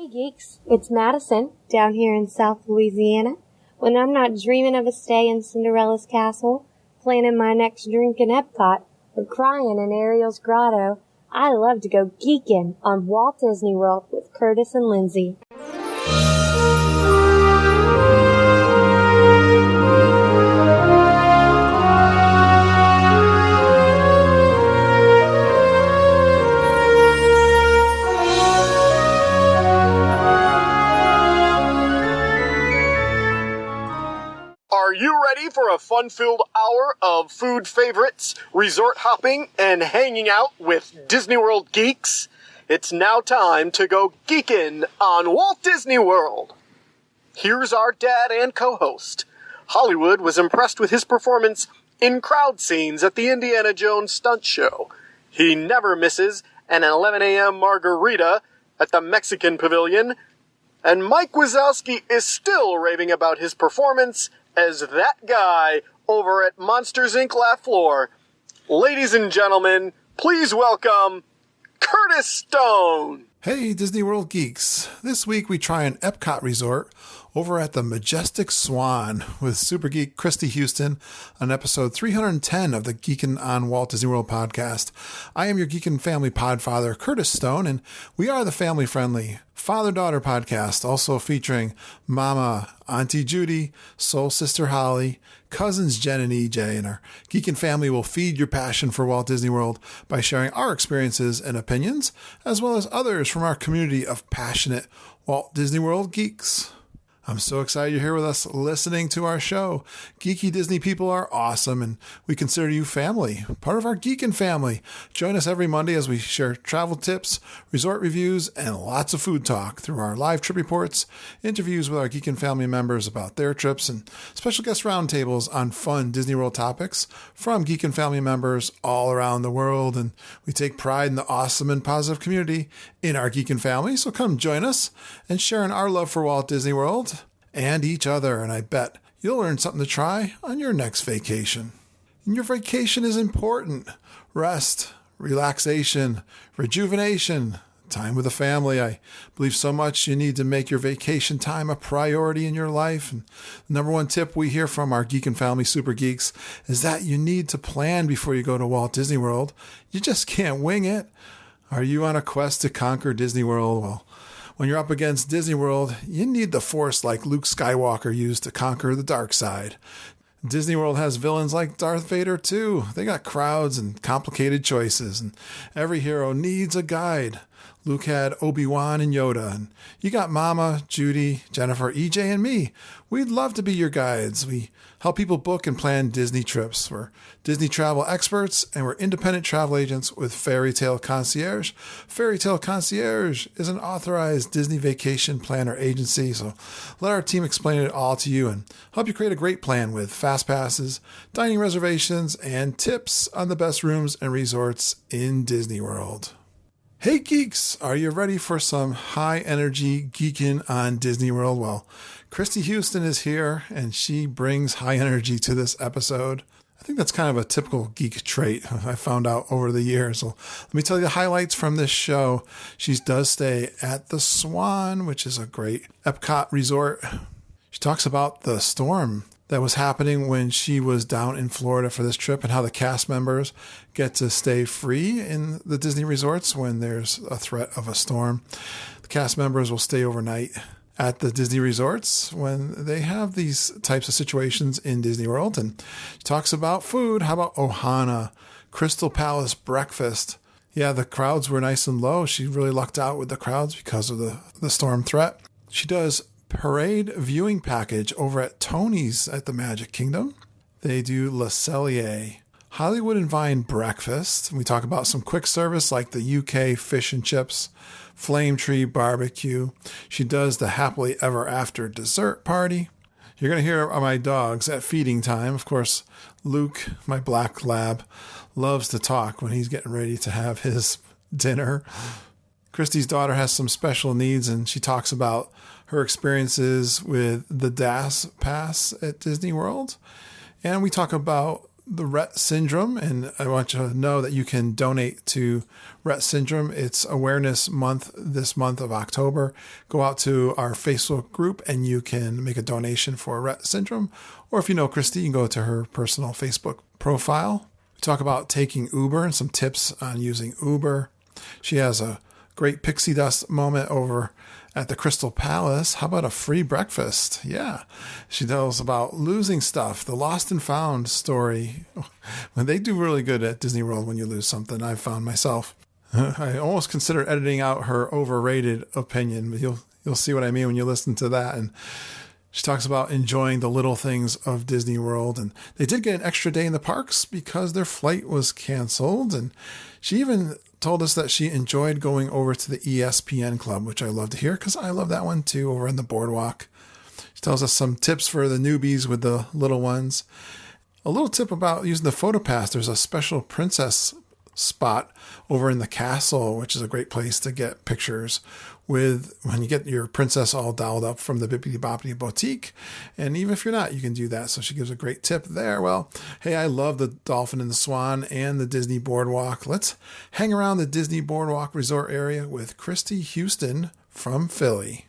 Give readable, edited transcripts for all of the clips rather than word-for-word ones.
Hey geeks, it's Madison down here in South Louisiana. When I'm not dreaming of a stay in Cinderella's castle, planning my next drink in Epcot, or crying in Ariel's grotto, I love to go geeking on Walt Disney World with Curtis and Lindsay. Are you ready for a fun-filled hour of food favorites, resort hopping, and hanging out with Disney World geeks? It's now time to go geeking on Walt Disney World. Here's our dad and co-host. Hollywood was impressed with his performance in crowd scenes at the Indiana Jones stunt show. He never misses an 11 a.m. margarita at the Mexican Pavilion. And Mike Wazowski is still raving about his performance as that guy over at Monsters, Inc. Laugh Floor. Ladies and gentlemen, please welcome Curtis Stone. Hey, Disney World geeks. This week we try an Epcot resort over at the majestic Swan with super geek Kristy Houston on episode 310 of the Geekin' on Walt Disney World podcast. I am your Geekin' family podfather, Curtis Stone, and we are the family-friendly father-daughter podcast, also featuring Mama, Auntie Judy, Soul Sister Holly, cousins Jen and EJ, and our Geekin' family will feed your passion for Walt Disney World by sharing our experiences and opinions, as well as others from our community of passionate Walt Disney World geeks. I'm so excited you're here with us listening to our show. Geeky Disney people are awesome, and we consider you family, part of our Geekin' family. Join us every Monday as we share travel tips, resort reviews, and lots of food talk through our live trip reports, interviews with our Geekin' family members about their trips, and special guest roundtables on fun Disney World topics from Geekin' family members all around the world. And we take pride in the awesome and positive community in our Geekin' family, so come join us and share in our love for Walt Disney World and each other, and I bet you'll learn something to try on your next vacation. And your vacation is important. Rest, relaxation, rejuvenation, time with the family. I believe so much you need to make your vacation time a priority in your life. And the number one tip we hear from our Geekin' family super geeks is that you need to plan before you go to Walt Disney World. You just can't wing it. Are you on a quest to conquer Disney World? Well, when you're up against Disney World, you need the Force like Luke Skywalker used to conquer the dark side. Disney World has villains like Darth Vader too. They got crowds and complicated choices, and every hero needs a guide. Luke had Obi-Wan and Yoda, and you got Mama, Judy, Jennifer, EJ, and me. We'd love to be your guides. We help people book and plan Disney trips. We're Disney travel experts, and we're independent travel agents with Fairy Tale Concierge. Fairy Tale Concierge is an authorized Disney vacation planner agency, so let our team explain it all to you and help you create a great plan with fast passes, dining reservations, and tips on the best rooms and resorts in Disney World. Hey geeks, are you ready for some high energy geeking on Disney World? Well, Kristy Houston is here and she brings high energy to this episode. I think that's kind of a typical geek trait I found out over the years. So let me tell you the highlights from this show. She does stay at the Swan, which is a great Epcot resort. She talks about the storm that was happening when she was down in Florida for this trip and how the cast members get to stay free in the Disney resorts when there's a threat of a storm. The cast members will stay overnight at the Disney resorts when they have these types of situations in Disney World. And she talks about food. How about Ohana, Crystal Palace breakfast? Yeah, the crowds were nice and low. She really lucked out with the crowds because of the storm threat. She does parade viewing package over at Tony's at the Magic Kingdom. They do Le Cellier, Hollywood and Vine breakfast. We talk about some quick service like the UK fish and chips, Flame Tree barbecue. She does the happily ever after dessert party. You're going to hear my dogs at feeding time. Of course, Luke, my black lab, loves to talk when he's getting ready to have his dinner. Kristy's daughter has some special needs, and she talks about her experiences with the DAS pass at Disney World. And we talk about the Rett syndrome, and I want you to know that you can donate to Rett syndrome. It's Awareness Month this month of October. Go out to our Facebook group and you can make a donation for Rett syndrome. Or if you know Kristy, you can go to her personal Facebook profile. We talk about taking Uber and some tips on using Uber. She has a great pixie dust moment over at the Crystal Palace. How about a free breakfast? Yeah. She tells about losing stuff, the lost and found story. When they do really good at Disney World when you lose something, I've found myself. I almost consider editing out her overrated opinion, but you'll see what I mean when you listen to that. And she talks about enjoying the little things of Disney World. And they did get an extra day in the parks because their flight was canceled. And she even told us that she enjoyed going over to the ESPN Club, which I love to hear because I love that one too, over on the boardwalk. She tells us some tips for the newbies with the little ones. A little tip about using the PhotoPass. There's a special princess spot over in the castle, which is a great place to get pictures with when you get your princess all dolled up from the Bibbidi Bobbidi Boutique. And even if you're not, you can do that. So she gives a great tip there. Well, hey, I love the Dolphin and the Swan and the Disney Boardwalk. Let's hang around the Disney Boardwalk Resort area with Kristy Houston from Philly.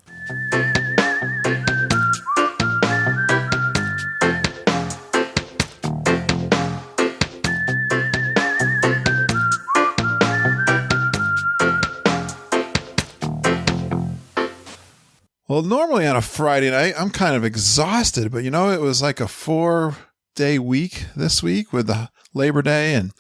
Well, normally on a Friday night, I'm kind of exhausted, but it was like a 4-day week this week with the Labor Day, and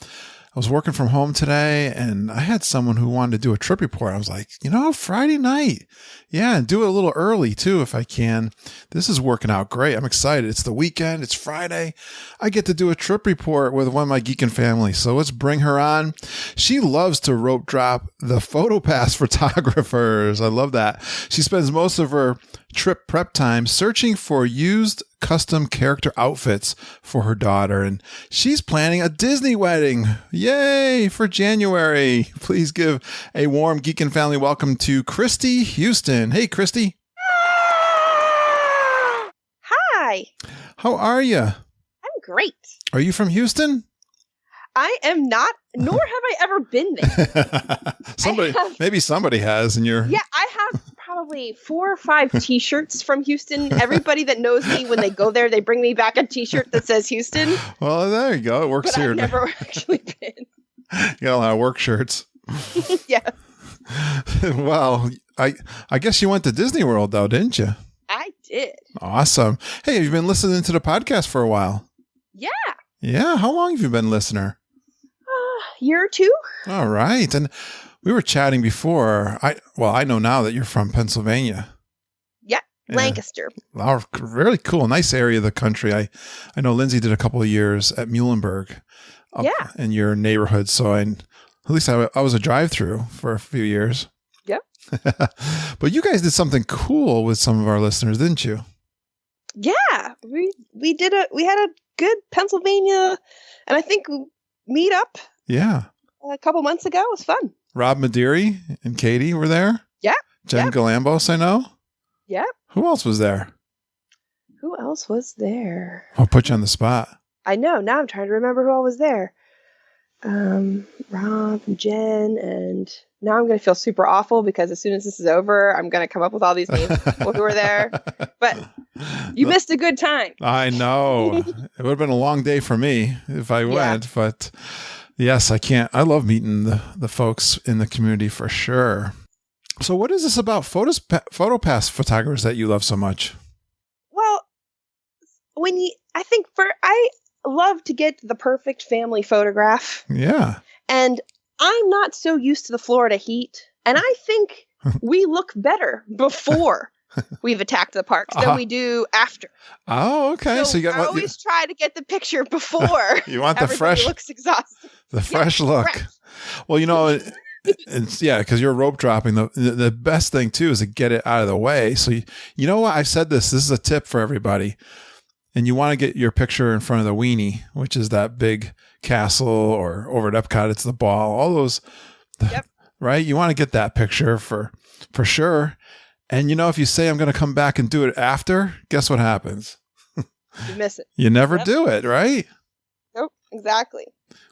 I was working from home today, and I had someone who wanted to do a trip report. I was like, Friday night. Yeah, and do it a little early too if I can. This is working out great. I'm excited. It's the weekend. It's Friday. I get to do a trip report with one of my geeking family. So let's bring her on. She loves to rope drop the PhotoPass photographers. I love that. She spends most of her trip prep time searching for used custom character outfits for her daughter, and she's planning a Disney wedding. Yay for January. Please give a warm geekin' family welcome to Kristy Houston. Hey, Kristy. Hi. How are you? I'm great. Are you from Houston? I am not, nor have I ever been there. Maybe somebody has, and you're... Yeah, I have probably 4 or 5 T-shirts from Houston. Everybody that knows me, when they go there, they bring me back a T-shirt that says Houston. Well, there you go. It works but here. I've never actually been. You got a lot of work shirts. Yeah. Well, I guess you went to Disney World, though, didn't you? I did. Awesome. Hey, have you been listening to the podcast for a while? Yeah. Yeah. How long have you been a listener? Year or 2. All right. And we were chatting before. I know now that you're from Pennsylvania. Yeah. Lancaster. Oh, really cool. Nice area of the country. I know Lindsay did a couple of years at Muhlenberg up in your neighborhood. So at least I was a drive-through for a few years. Yep. But you guys did something cool with some of our listeners, didn't you? Yeah. We had a good Pennsylvania, and I think meet up. Yeah. A couple months ago. It was fun. Rob Madiri and Katie were there. Yeah. Jen Galambos, I know. Yeah. Who else was there? I'll put you on the spot. I know. Now I'm trying to remember who all was there. Rob and Jen, and now I'm going to feel super awful because as soon as this is over, I'm going to come up with all these names of people who were there. But you missed a good time. I know. It would have been a long day for me if I went, but yes, I can't. I love meeting the folks in the community for sure. So what is this about PhotoPass photographers that you love so much? Well, I love to get the perfect family photograph. Yeah. And I'm not so used to the Florida heat. And I think we look better before we've attacked the parks than we do after. Oh, okay. So I always try to get the picture before. You want the fresh looks exhausted. The fresh look. Fresh. Well, it's because you're rope dropping. The best thing too is to get it out of the way. So you know what? I've said this. This is a tip for everybody. And you want to get your picture in front of the weenie, which is that big castle, or over at Epcot, it's the ball. All those, right? You want to get that picture for sure. And if you say I'm going to come back and do it after, guess what happens? You miss it. You never do it, right? Nope. exactly.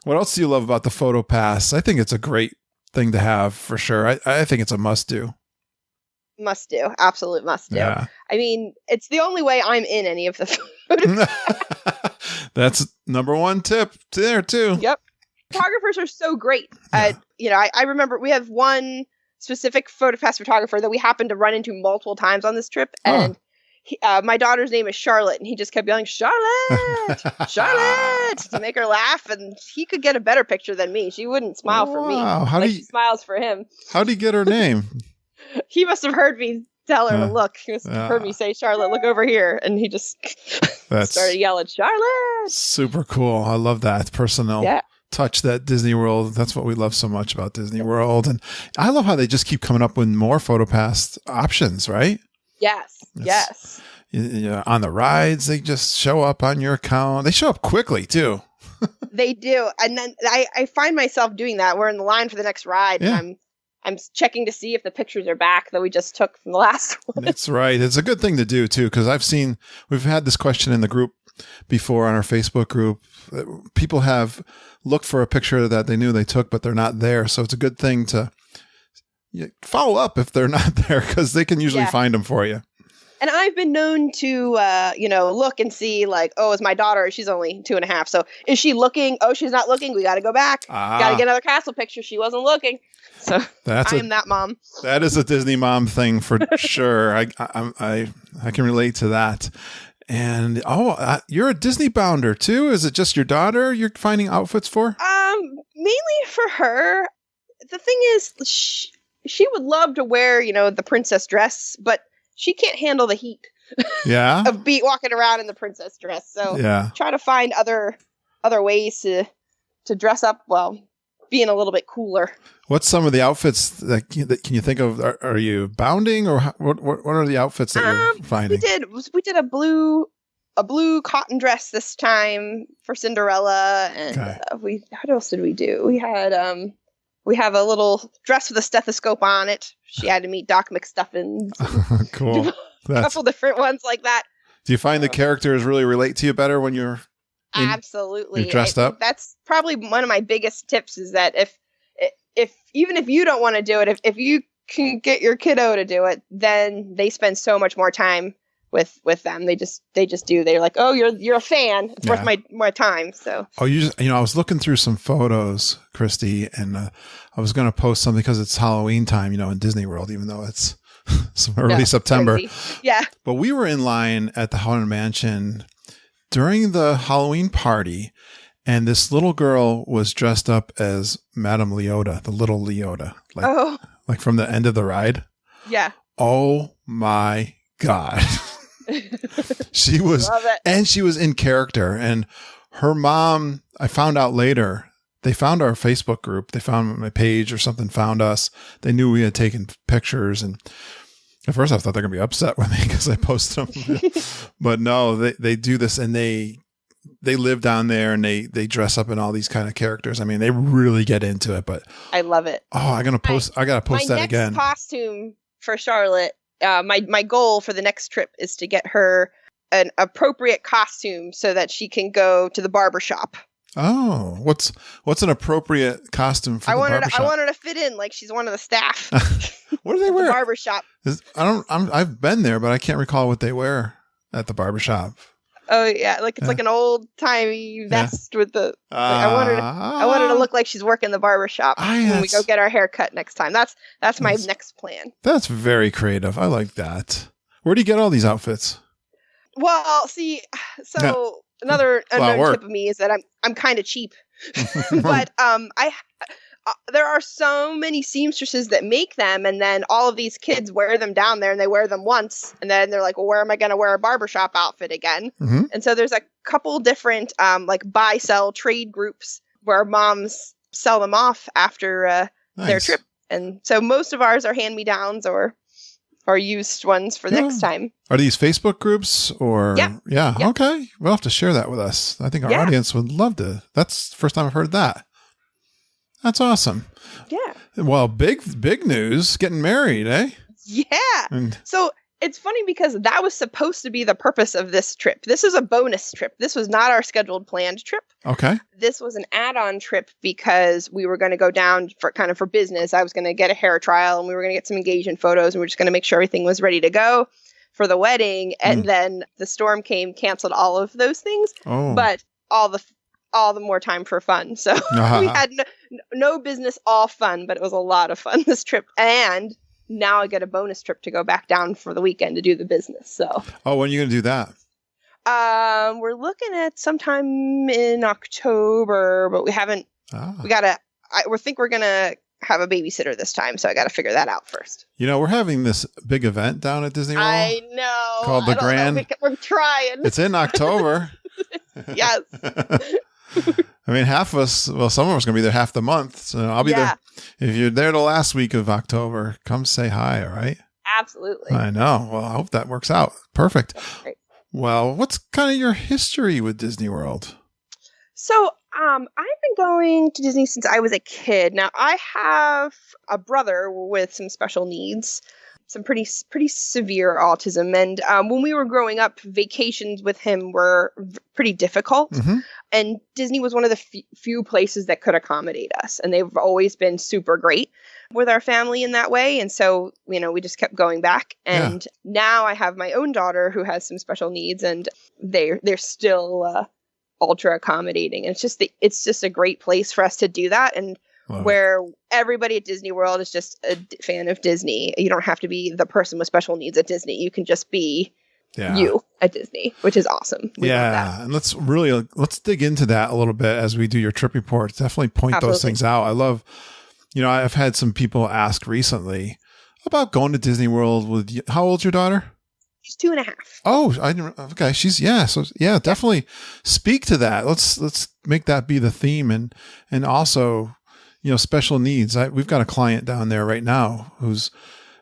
What else do you love about the photo pass? I think it's a great thing to have for sure. I think it's a must do. Must do. Absolute must do. Yeah. I mean, it's the only way I'm in any of the photo. That's number one tip there too. Yep. Photographers are so great. I remember we have one specific PhotoPass photographer that we happened to run into multiple times on this trip. And my daughter's name is Charlotte, and he just kept yelling, Charlotte, Charlotte, to make her laugh. And he could get a better picture than me. She wouldn't smile for me. She smiles for him. How do you get her name? He must have heard me tell her to look. He must have heard me say, Charlotte, look over here. And he just started yelling, Charlotte. Super cool. I love that personal touch that Disney World. That's what we love so much about Disney World. And I love how they just keep coming up with more PhotoPass options, right? Yes. Yes. On the rides, they just show up on your account. They show up quickly too. They do. And then I find myself doing that. We're in the line for the next ride and I'm checking to see if the pictures are back that we just took from the last one. That's right. It's a good thing to do too, because we've had this question in the group before on our Facebook group. People have looked for a picture that they knew they took, but they're not there. So it's a good thing to follow up if they're not there, because they can usually find them for you. And I've been known to, look and see like, oh, is my daughter, she's only 2.5. So is she looking? Oh, she's not looking. We got to go back. Got to get another castle picture. She wasn't looking. So I'm that mom. That is a Disney mom thing for sure. I can relate to that. And you're a Disney bounder too. Is it just your daughter you're finding outfits for? Mainly for her. The thing is, she would love to wear, the princess dress, but she can't handle the heat. Yeah. of walking around in the princess dress. So try to find other ways to dress up while being a little bit cooler. What's some of the outfits that can you think of? Are you bounding, or what are the outfits that you're finding? We did a blue cotton dress this time for Cinderella, and what else did we do? We have a little dress with a stethoscope on it. She had to meet Doc McStuffins. Cool. A couple different ones like that. Do you find the characters really relate to you better when you're absolutely dressed up? That's probably one of my biggest tips, is that if even if you don't want to do it, if you can get your kiddo to do it, then they spend so much more time with them. They just do. They're like, oh, you're a fan. It's worth my time. So I was looking through some photos, Kristy, and I was going to post something because it's Halloween time, in Disney World, even though it's early September. Crazy. Yeah. But we were in line at the Haunted Mansion during the Halloween party, and this little girl was dressed up as Madame Leota, the little Leota, like from the end of the ride. Yeah. Oh my God. She was, and she was in character, and her mom, I found out later, they found our Facebook group. They found my page or something, found us. They knew we had taken pictures, and at first I thought they're going to be upset with me because I posted them. But no, they do this, and they live down there, and they dress up in all these kind of characters. I mean, they really get into it, but I love it. Oh, I got to post that again. My next costume for Charlotte, my goal for the next trip is to get her an appropriate costume so that she can go to the barber shop. Oh, what's an appropriate costume for the barbershop? I want her to fit in like she's one of the staff. What do they wear? The barbershop. I've been there, but I can't recall what they wear at the barbershop. Oh yeah, like it's like an old timey vest with the. I want her to look like she's working the barbershop when we go get our hair cut next time. That's my next plan. That's very creative. I like that. Where do you get all these outfits? Well, see, so another tip of me is that I'm kind of cheap, but there are so many seamstresses that make them, and then all of these kids wear them down there, and they wear them once, and then they're like, well, where am I going to wear a barbershop outfit again? Mm-hmm. And so there's a couple different like buy, sell, trade groups where moms sell them off after their trip. And so most of ours are hand-me-downs or used ones for next time. Are these Facebook groups or? Yeah. Yep. Okay. We'll have to share that with us. I think our audience would love to. That's the first time I've heard that. That's awesome. Yeah. Well, big news, getting married, eh? Yeah. So It's funny because that was supposed to be the purpose of this trip. This is a bonus trip. This was not our scheduled planned trip. Okay. This was an add-on trip because we were going to go down for business. I was going to get a hair trial and we were going to get some engagement photos and we were just going to make sure everything was ready to go for the wedding. And then the storm came, canceled all of those things, but all the more time for fun. So we had no business, all fun, but it was a lot of fun this trip. And now I get a bonus trip to go back down for the weekend to do the business. So, when are you going to do that? We're looking at sometime in October, but we haven't. We gotta. We think we're gonna have a babysitter this time, so I got to figure that out first. We're having this big event down at Disney World. I know. Called the Grand. We're trying. It's in October. Yes. I mean, half of us, some of us are going to be there half the month. So I'll be there. If you're there the last week of October, come say hi, all right? Absolutely. I know. Well, I hope that works out. Perfect. Great. Well, what's kind of your history with Disney World? So, I've been going to Disney since I was a kid. Now, I have a brother with some special needs, some pretty severe autism. And when we were growing up, vacations with him were pretty difficult. Mm-hmm. And Disney was one of the few places that could accommodate us. And they've always been super great with our family in that way. And so, we just kept going back. And now I have my own daughter who has some special needs, and they're still ultra accommodating. And it's just a great place for us to do that. And where everybody at Disney World is just a fan of Disney. You don't have to be the person with special needs at Disney. You can just be you at Disney, which is awesome. We love that. And let's dig into that a little bit as we do your trip report. Definitely point those things out. I love, I've had some people ask recently about going to Disney World with, how old's your daughter? She's 2.5. Oh, okay. So definitely speak to that. Let's make that be the theme, and also, special needs. We've got a client down there right now I was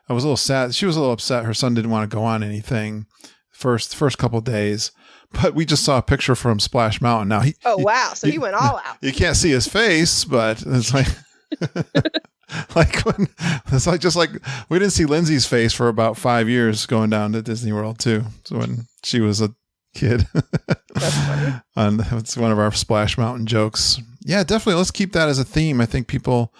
a little sad. She was a little upset. Her son didn't want to go on anything first couple of days, but we just saw a picture from Splash Mountain. Now wow. So he went all out. You can't see his face, but it's like, just like we didn't see Lindsay's face for about 5 years going down to Disney World too. So when she was a kid, that's funny. And it's one of our Splash Mountain jokes. Yeah, definitely. Let's keep that as a theme. I think people,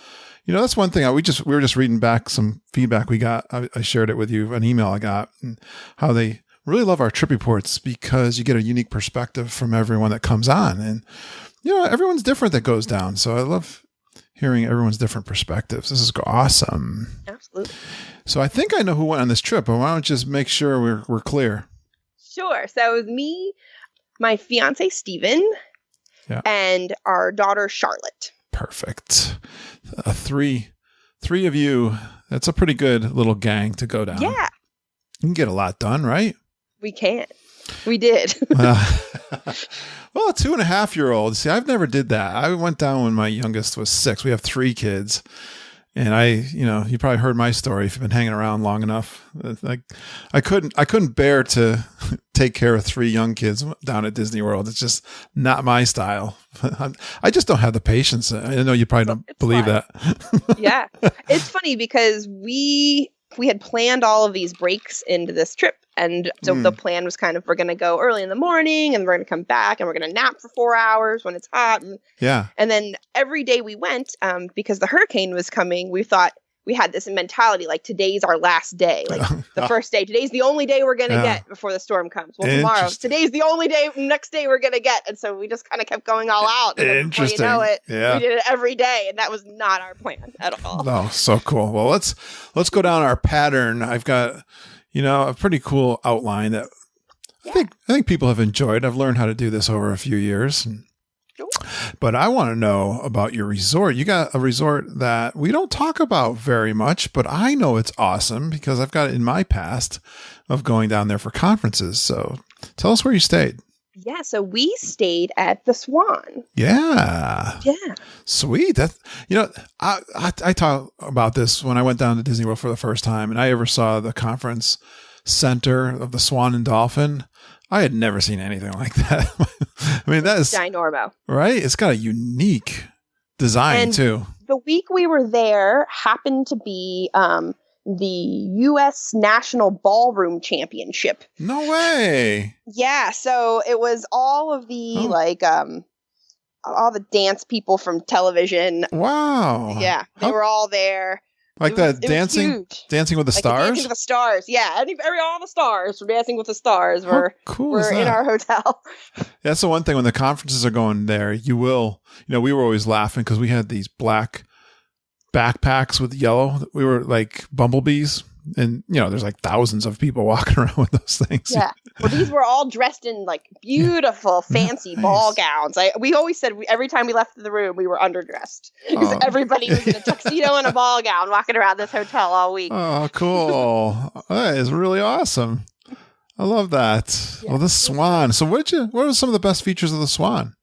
that's one thing. We were just reading back some feedback we got. I shared it with you, an email I got, and how they really love our trip reports because you get a unique perspective from everyone that comes on, and everyone's different that goes down. So I love hearing everyone's different perspectives. This is awesome. Absolutely. So I think I know who went on this trip, but why don't we just make sure we're clear? Sure. So it was me, my fiance Steven, and our daughter Charlotte. Perfect. Three of you. That's a pretty good little gang to go down. Yeah. You can get a lot done, right? We can. We did. Well, a 2.5-year-old. See, I've never did that. I went down when my youngest was 6. We have 3 kids. And you probably heard my story if you've been hanging around long enough. Like, I couldn't bear to take care of 3 young kids down at Disney World. It's just not my style. I just don't have the patience. I know you probably don't believe that. Yeah. It's funny because we had planned all of these breaks into this trip. And so the plan was kind of, we're going to go early in the morning and we're going to come back and we're going to nap for 4 hours when it's hot. And then every day we went, because the hurricane was coming, we thought we had this mentality, like today's our last day, like the first day. Today's the only day we're going to get before the storm comes. Well, tomorrow, today's the only day, next day we're going to get. And so we just kind of kept going all out. And before you know it, we did it every day. And that was not our plan at all. Oh, so cool. Well, let's go down our pattern. I've got, a pretty cool outline that I think people have enjoyed. I've learned how to do this over a few years. But I want to know about your resort. You got a resort that we don't talk about very much, but I know it's awesome because I've got it in my past of going down there for conferences. So tell us where you stayed. Yeah, so we stayed at the Swan. Yeah. Yeah. Sweet. I talk about this when I went down to Disney World for the first time, and I ever saw the conference center of the Swan and Dolphin. I had never seen anything like that. I mean, that is ginormo, right? It's got a unique design too. The week we were there happened to be the U.S. National Ballroom Championship. No way. Yeah, so it was all of the all the dance people from television. Wow. Yeah, they were all there. Like that Dancing with the Stars? Dancing with the Stars, yeah. All the stars from Dancing with the Stars were in our hotel. That's the one thing when the conferences are going there, we were always laughing because we had these black backpacks with yellow. We were like bumblebees. And, there's like thousands of people walking around with those things. Yeah. Well, these were all dressed in like beautiful, fancy ball gowns. We always said every time we left the room, we were underdressed. Because everybody was in a tuxedo and a ball gown walking around this hotel all week. Oh, cool. That is really awesome. I love that. Yeah. Well, the Swan. So what were some of the best features of the Swan?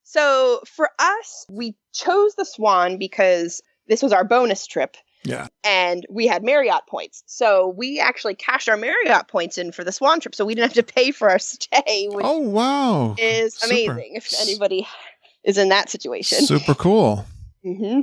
So for us, we chose the Swan because this was our bonus trip. Yeah. And we had Marriott points. So we actually cashed our Marriott points in for the Swan trip. So we didn't have to pay for our stay. Which wow. is amazing if anybody is in that situation. Super cool. Mm-hmm.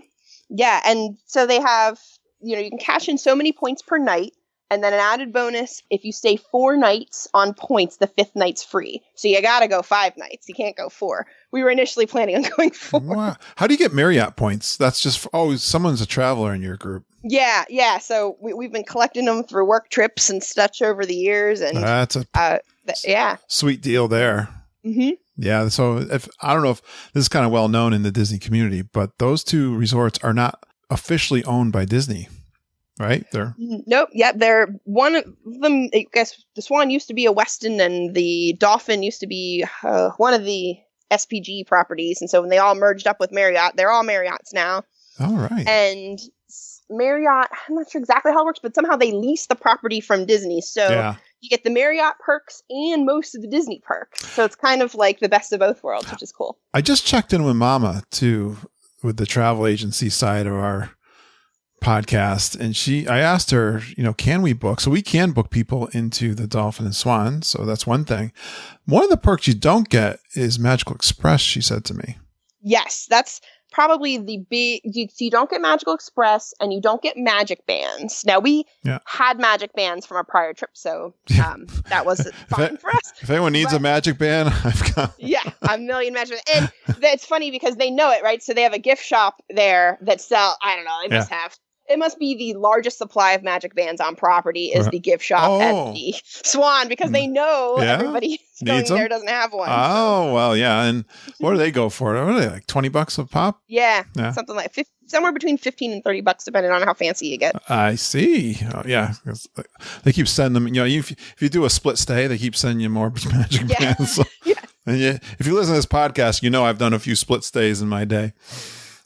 Yeah. And so they have, you can cash in so many points per night. And then an added bonus, if you stay 4 nights on points, the 5th night's free. So you got to go 5 nights. You can't go 4. We were initially planning on going 4. Wow. How do you get Marriott points? That's just, someone's a traveler in your group. Yeah. So we've been collecting them through work trips and such over the years. And that's a sweet deal there. Mm-hmm. Yeah. So I don't know if this is kind of well known in the Disney community, but those 2 resorts are not officially owned by Disney. Right? Nope. Yeah, they're one of them. I guess the Swan used to be a Westin, and the Dolphin used to be one of the SPG properties. And so when they all merged up with Marriott, they're all Marriotts now. All right. And Marriott, I'm not sure exactly how it works, but somehow they lease the property from Disney. So you get the Marriott perks and most of the Disney perks. So it's kind of like the best of both worlds, which is cool. I just checked in with Mama too, with the travel agency side of our podcast, and I asked her, can we book? So we can book people into the Dolphin and Swan. So that's one thing. One of the perks you don't get is Magical Express, she said to me. Yes, that's probably the big. You don't get Magical Express, and you don't get Magic Bands. Now we had Magic Bands from a prior trip, so that was fine for us. If anyone needs a Magic Band, I've got a million Magic Bands. And it's funny because they know it, right? So they have a gift shop there that sell. I don't know. They must have. It must be the largest supply of Magic Bands on property is the gift shop at the Swan, because they know everybody going there doesn't have one. Oh, well, yeah. And what do they go for? What are they, like $20 a pop? Yeah. Something like somewhere between $15 and $30, depending on how fancy you get. I see. Oh, yeah. They keep sending them, if you do a split stay, they keep sending you more Magic Bands. So. And if you listen to this podcast, I've done a few split stays in my day.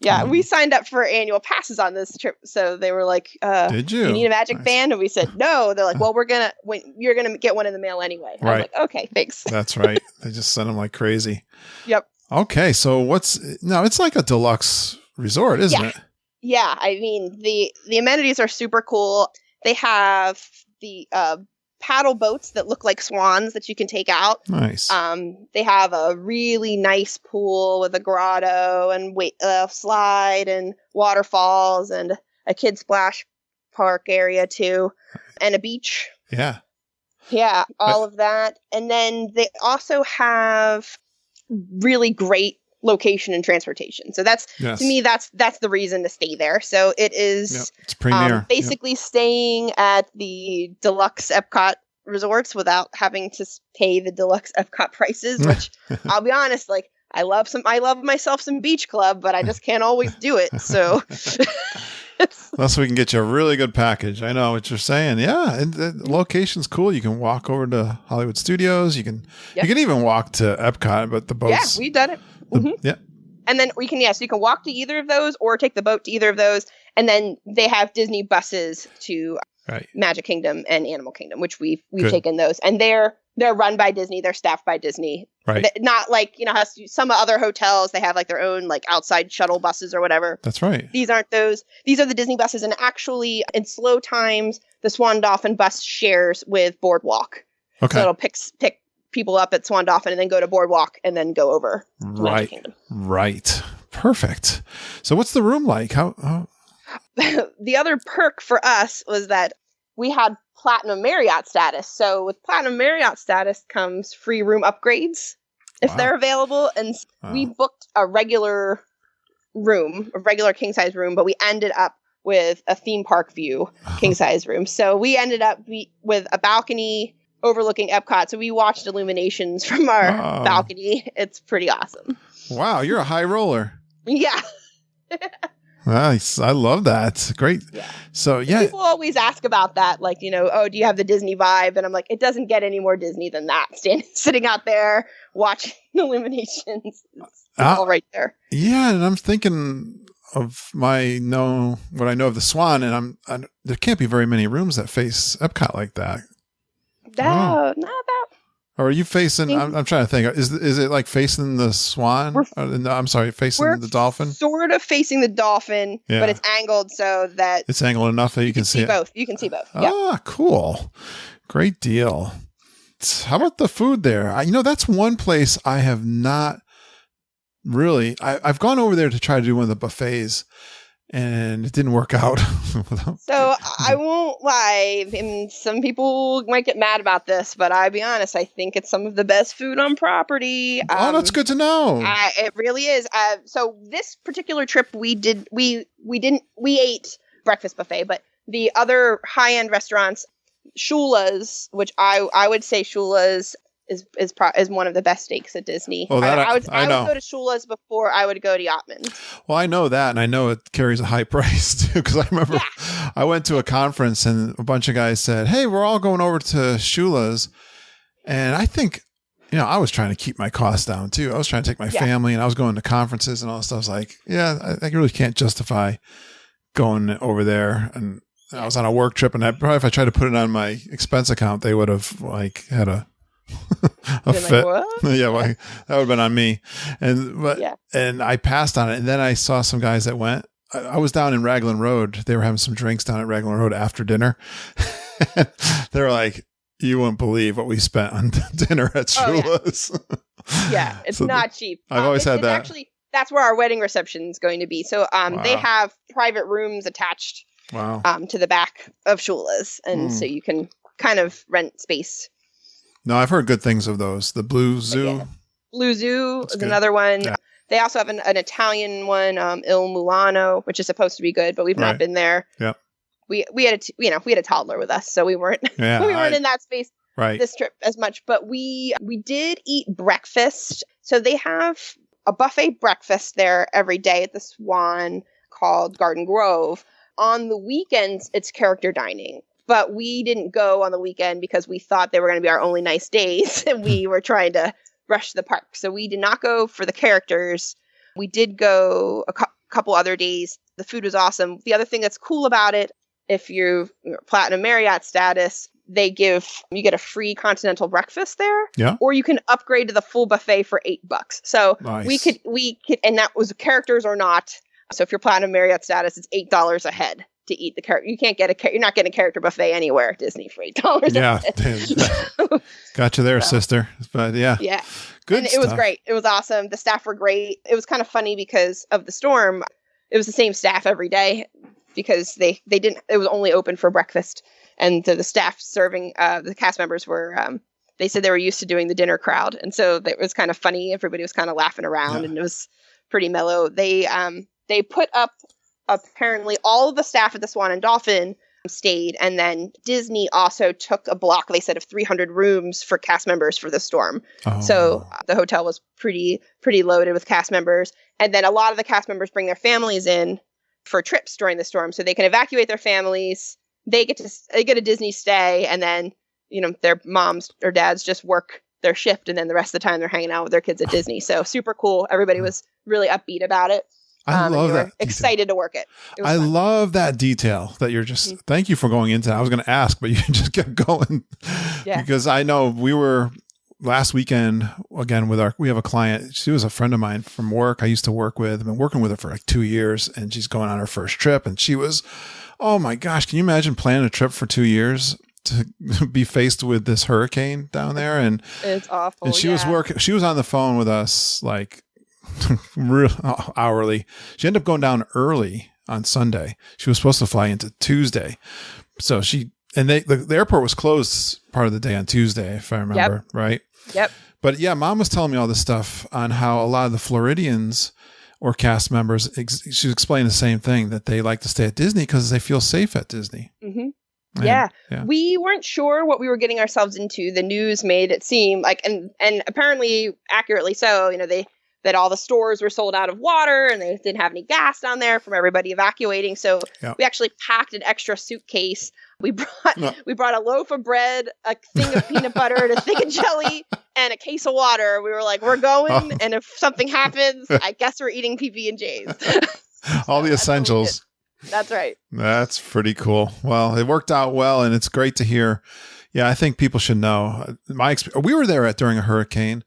Yeah, we signed up for annual passes on this trip, so they were like, "Did you? You need a Magic Band?" And we said, "No." They're like, "Well, you're gonna get one in the mail anyway." I was like, "Okay, thanks." That's right. They just send them like crazy. Yep. Okay, so it's like a deluxe resort, isn't it? Yeah, I mean the amenities are super cool. They have the paddle boats that look like swans that you can take out. Nice. They have a really nice pool with a grotto and slide and waterfalls and a kid splash park area too, and a beach. Yeah. Yeah, all of that. And then they also have really great location and transportation. So that's to me that's the reason to stay there. So it is it's premier. Basically staying at the deluxe Epcot resorts without having to pay the deluxe Epcot prices, which I'll be honest, like I love myself some beach club, but I just can't always do it. So unless we can get you a really good package. I know what you're saying. Yeah. And the location's cool. You can walk over to Hollywood Studios. You can even walk to Epcot, but the boats. Yeah, we've done it. Yeah. And then you can walk to either of those or take the boat to either of those. And then they have Disney buses to Magic Kingdom and Animal Kingdom, which we've taken those. And they're run by Disney. They're staffed by Disney. Right. Not like, how some other hotels, they have like their own like outside shuttle buses or whatever. That's right. These aren't those. These are the Disney buses. And actually in slow times, the Swan Dolphin bus shares with Boardwalk. Okay. So it'll pick people up at Swan Dolphin and then go to Boardwalk and then go over to Magic Kingdom. Right. Perfect. So what's the room like? How? The other perk for us was that we had Platinum Marriott status. So with Platinum Marriott status comes free room upgrades if they're available. And we booked a regular king size room, but we ended up with a theme park view king size room. So we ended up with a balcony overlooking Epcot. So we watched illuminations from our balcony. It's pretty awesome. Wow, you're a high roller. Yeah. Nice. I love that. Great. Yeah. So, yeah. People always ask about that. Like, do you have the Disney vibe? And I'm like, it doesn't get any more Disney than that. Sitting out there watching illuminations. It's all right there. Yeah. And I'm thinking of what I know of the Swan, and there can't be very many rooms that face Epcot like that. No, not that. Or are you facing? I'm trying to think. Is it like facing the Swan? Facing the dolphin. Sort of facing the dolphin, but it's angled so that it's angled enough that you can see both. You can see both. Ah, cool, great deal. How about the food there? That's one place I have not really. I've gone over there to try to do one of the buffets, and it didn't work out. So I won't lie. Some people might get mad about this, but I'll be honest. I think it's some of the best food on property. That's good to know. It really is. So this particular trip, we ate breakfast buffet, but the other high end restaurants, Shula's, which I would say Shula's is one of the best steaks at Disney. Oh, that I would know. go to Shula's before I would go to Yachtman's. Well, I know that, and I know it carries a high price too, because I remember I went to a conference and a bunch of guys said, "Hey, we're all going over to Shula's," and I think, I was trying to keep my costs down too. I was trying to take my family, and I was going to conferences and all this stuff. I was like, I really can't justify going over there. And I was on a work trip, and probably if I tried to put it on my expense account, they would have had a fit. Like, that would have been on me. And I passed on it. And then I saw some guys that went. I was down in Raglan Road. They were having some drinks down at Raglan Road after dinner. They were like, "You wouldn't believe what we spent on dinner at Shula's." Yeah, it's not cheap. I've always had that. Actually, that's where our wedding reception is going to be. So they have private rooms attached to the back of Shula's. And so you can kind of rent space. No, I've heard good things of those. The Blue Zoo. Yeah. Blue Zoo is another one. Yeah. They also have an Italian one, Il Mulano, which is supposed to be good, but we've not been there. Yeah. We had a toddler with us, so we weren't in that space this trip as much. But we did eat breakfast. So they have a buffet breakfast there every day at the Swan called Garden Grove. On the weekends, it's character dining. But we didn't go on the weekend because we thought they were going to be our only nice days, and we were trying to rush the park. So we did not go for the characters. We did go a couple other days. The food was awesome. The other thing that's cool about it, if you're Platinum Marriott status, you get a free continental breakfast there. Yeah. Or you can upgrade to the full buffet for $8. So nice. we could, and that was characters or not. So if you're Platinum Marriott status, it's $8 a head to eat the character. You can't you're not getting a character buffet anywhere at Disney for $8. Yeah. Got you there, sister. But yeah. Good and stuff. It was great. It was awesome. The staff were great. It was kind of funny because of the storm. It was the same staff every day because they didn't, it was only open for breakfast. And the staff serving, the cast members were, they said they were used to doing the dinner crowd. And so it was kind of funny. Everybody was kind of laughing around and it was pretty mellow. They put up, apparently all of the staff at the Swan and Dolphin stayed, and then Disney also took a block, they said, of 300 rooms for cast members for the storm. So the hotel was pretty loaded with cast members, and then a lot of the cast members bring their families in for trips during the storm, so they can evacuate their families. They get a Disney stay, and then their moms or dads just work their shift, and then the rest of the time they're hanging out with their kids at Disney. So super cool. Everybody was really upbeat about it. I love that. Excited to work it. I love that detail that you're just, thank you for going into that. I was going to ask, but you just kept going. Because I know we were last weekend again we have a client. She was a friend of mine from work. I used to work with, I've been working with her for like 2 years, and she's going on her first trip. And she was, oh my gosh, can you imagine planning a trip for 2 years to be faced with this hurricane down there? And it's awful. And she was on the phone with us like real hourly. She ended up going down early on Sunday. She was supposed to fly into Tuesday. So she And the airport was closed part of the day on Tuesday, if I remember, right? Yep. But yeah, Mom was telling me all this stuff on how a lot of the Floridians or cast members, she explained the same thing, that they like to stay at Disney because they feel safe at Disney. Mm-hmm. Yeah. We weren't sure what we were getting ourselves into. The news made it seem like, and apparently accurately so, that all the stores were sold out of water and they didn't have any gas down there from everybody evacuating. So we actually packed an extra suitcase. We brought a loaf of bread, a thing of peanut butter, and a thing of jelly, and a case of water. We were like, we're going, and if something happens, I guess we're eating PB&J's. All the essentials. That's right. That's pretty cool. Well, it worked out well, and it's great to hear. Yeah, I think people should know. We were there during a hurricane.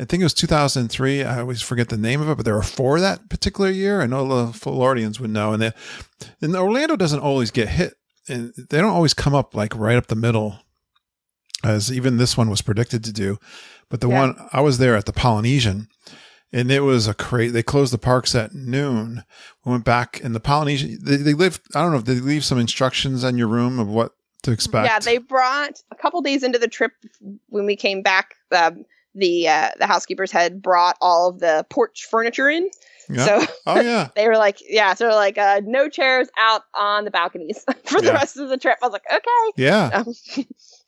I think it was 2003. I always forget the name of it, but there were 4 that particular year. I know the Floridians would know. And Orlando doesn't always get hit. And they don't always come up like right up the middle, as even this one was predicted to do. But the one I was there at the Polynesian, and it was they closed the parks at noon. We went back, and the Polynesian, they lived, I don't know if they leave some instructions on your room of what to expect. Yeah, they brought a couple days into the trip when we came back. The housekeepers had brought all of the porch furniture in. Yeah. So they were like, no chairs out on the balconies for the rest of the trip. I was like, okay. Yeah.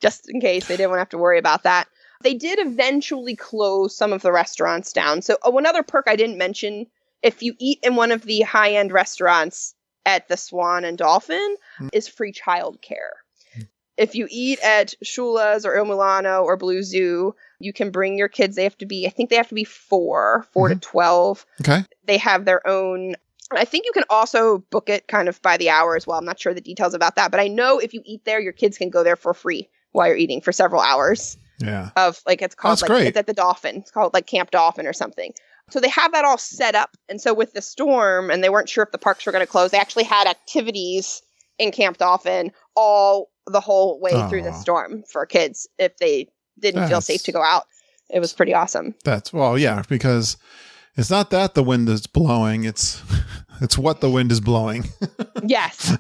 Just in case they didn't want to have to worry about that. They did eventually close some of the restaurants down. So one other perk I didn't mention, if you eat in one of the high-end restaurants at the Swan and Dolphin, is free childcare. If you eat at Shula's or Il Milano or Blue Zoo, you can bring your kids. I think they have to be 4 to 12. Okay. They have their own. I think you can also book it kind of by the hour as well. I'm not sure the details about that, but I know if you eat there, your kids can go there for free while you're eating for several hours. Yeah. It's called That's great. It's at the Dolphin. It's called like Camp Dolphin or something. So they have that all set up. And so with the storm, and they weren't sure if the parks were going to close, they actually had activities in Camp Dolphin the whole way through the storm for kids if they didn't feel safe to go out. It was pretty awesome. Because it's not that the wind is blowing, it's what the wind is blowing. Yes.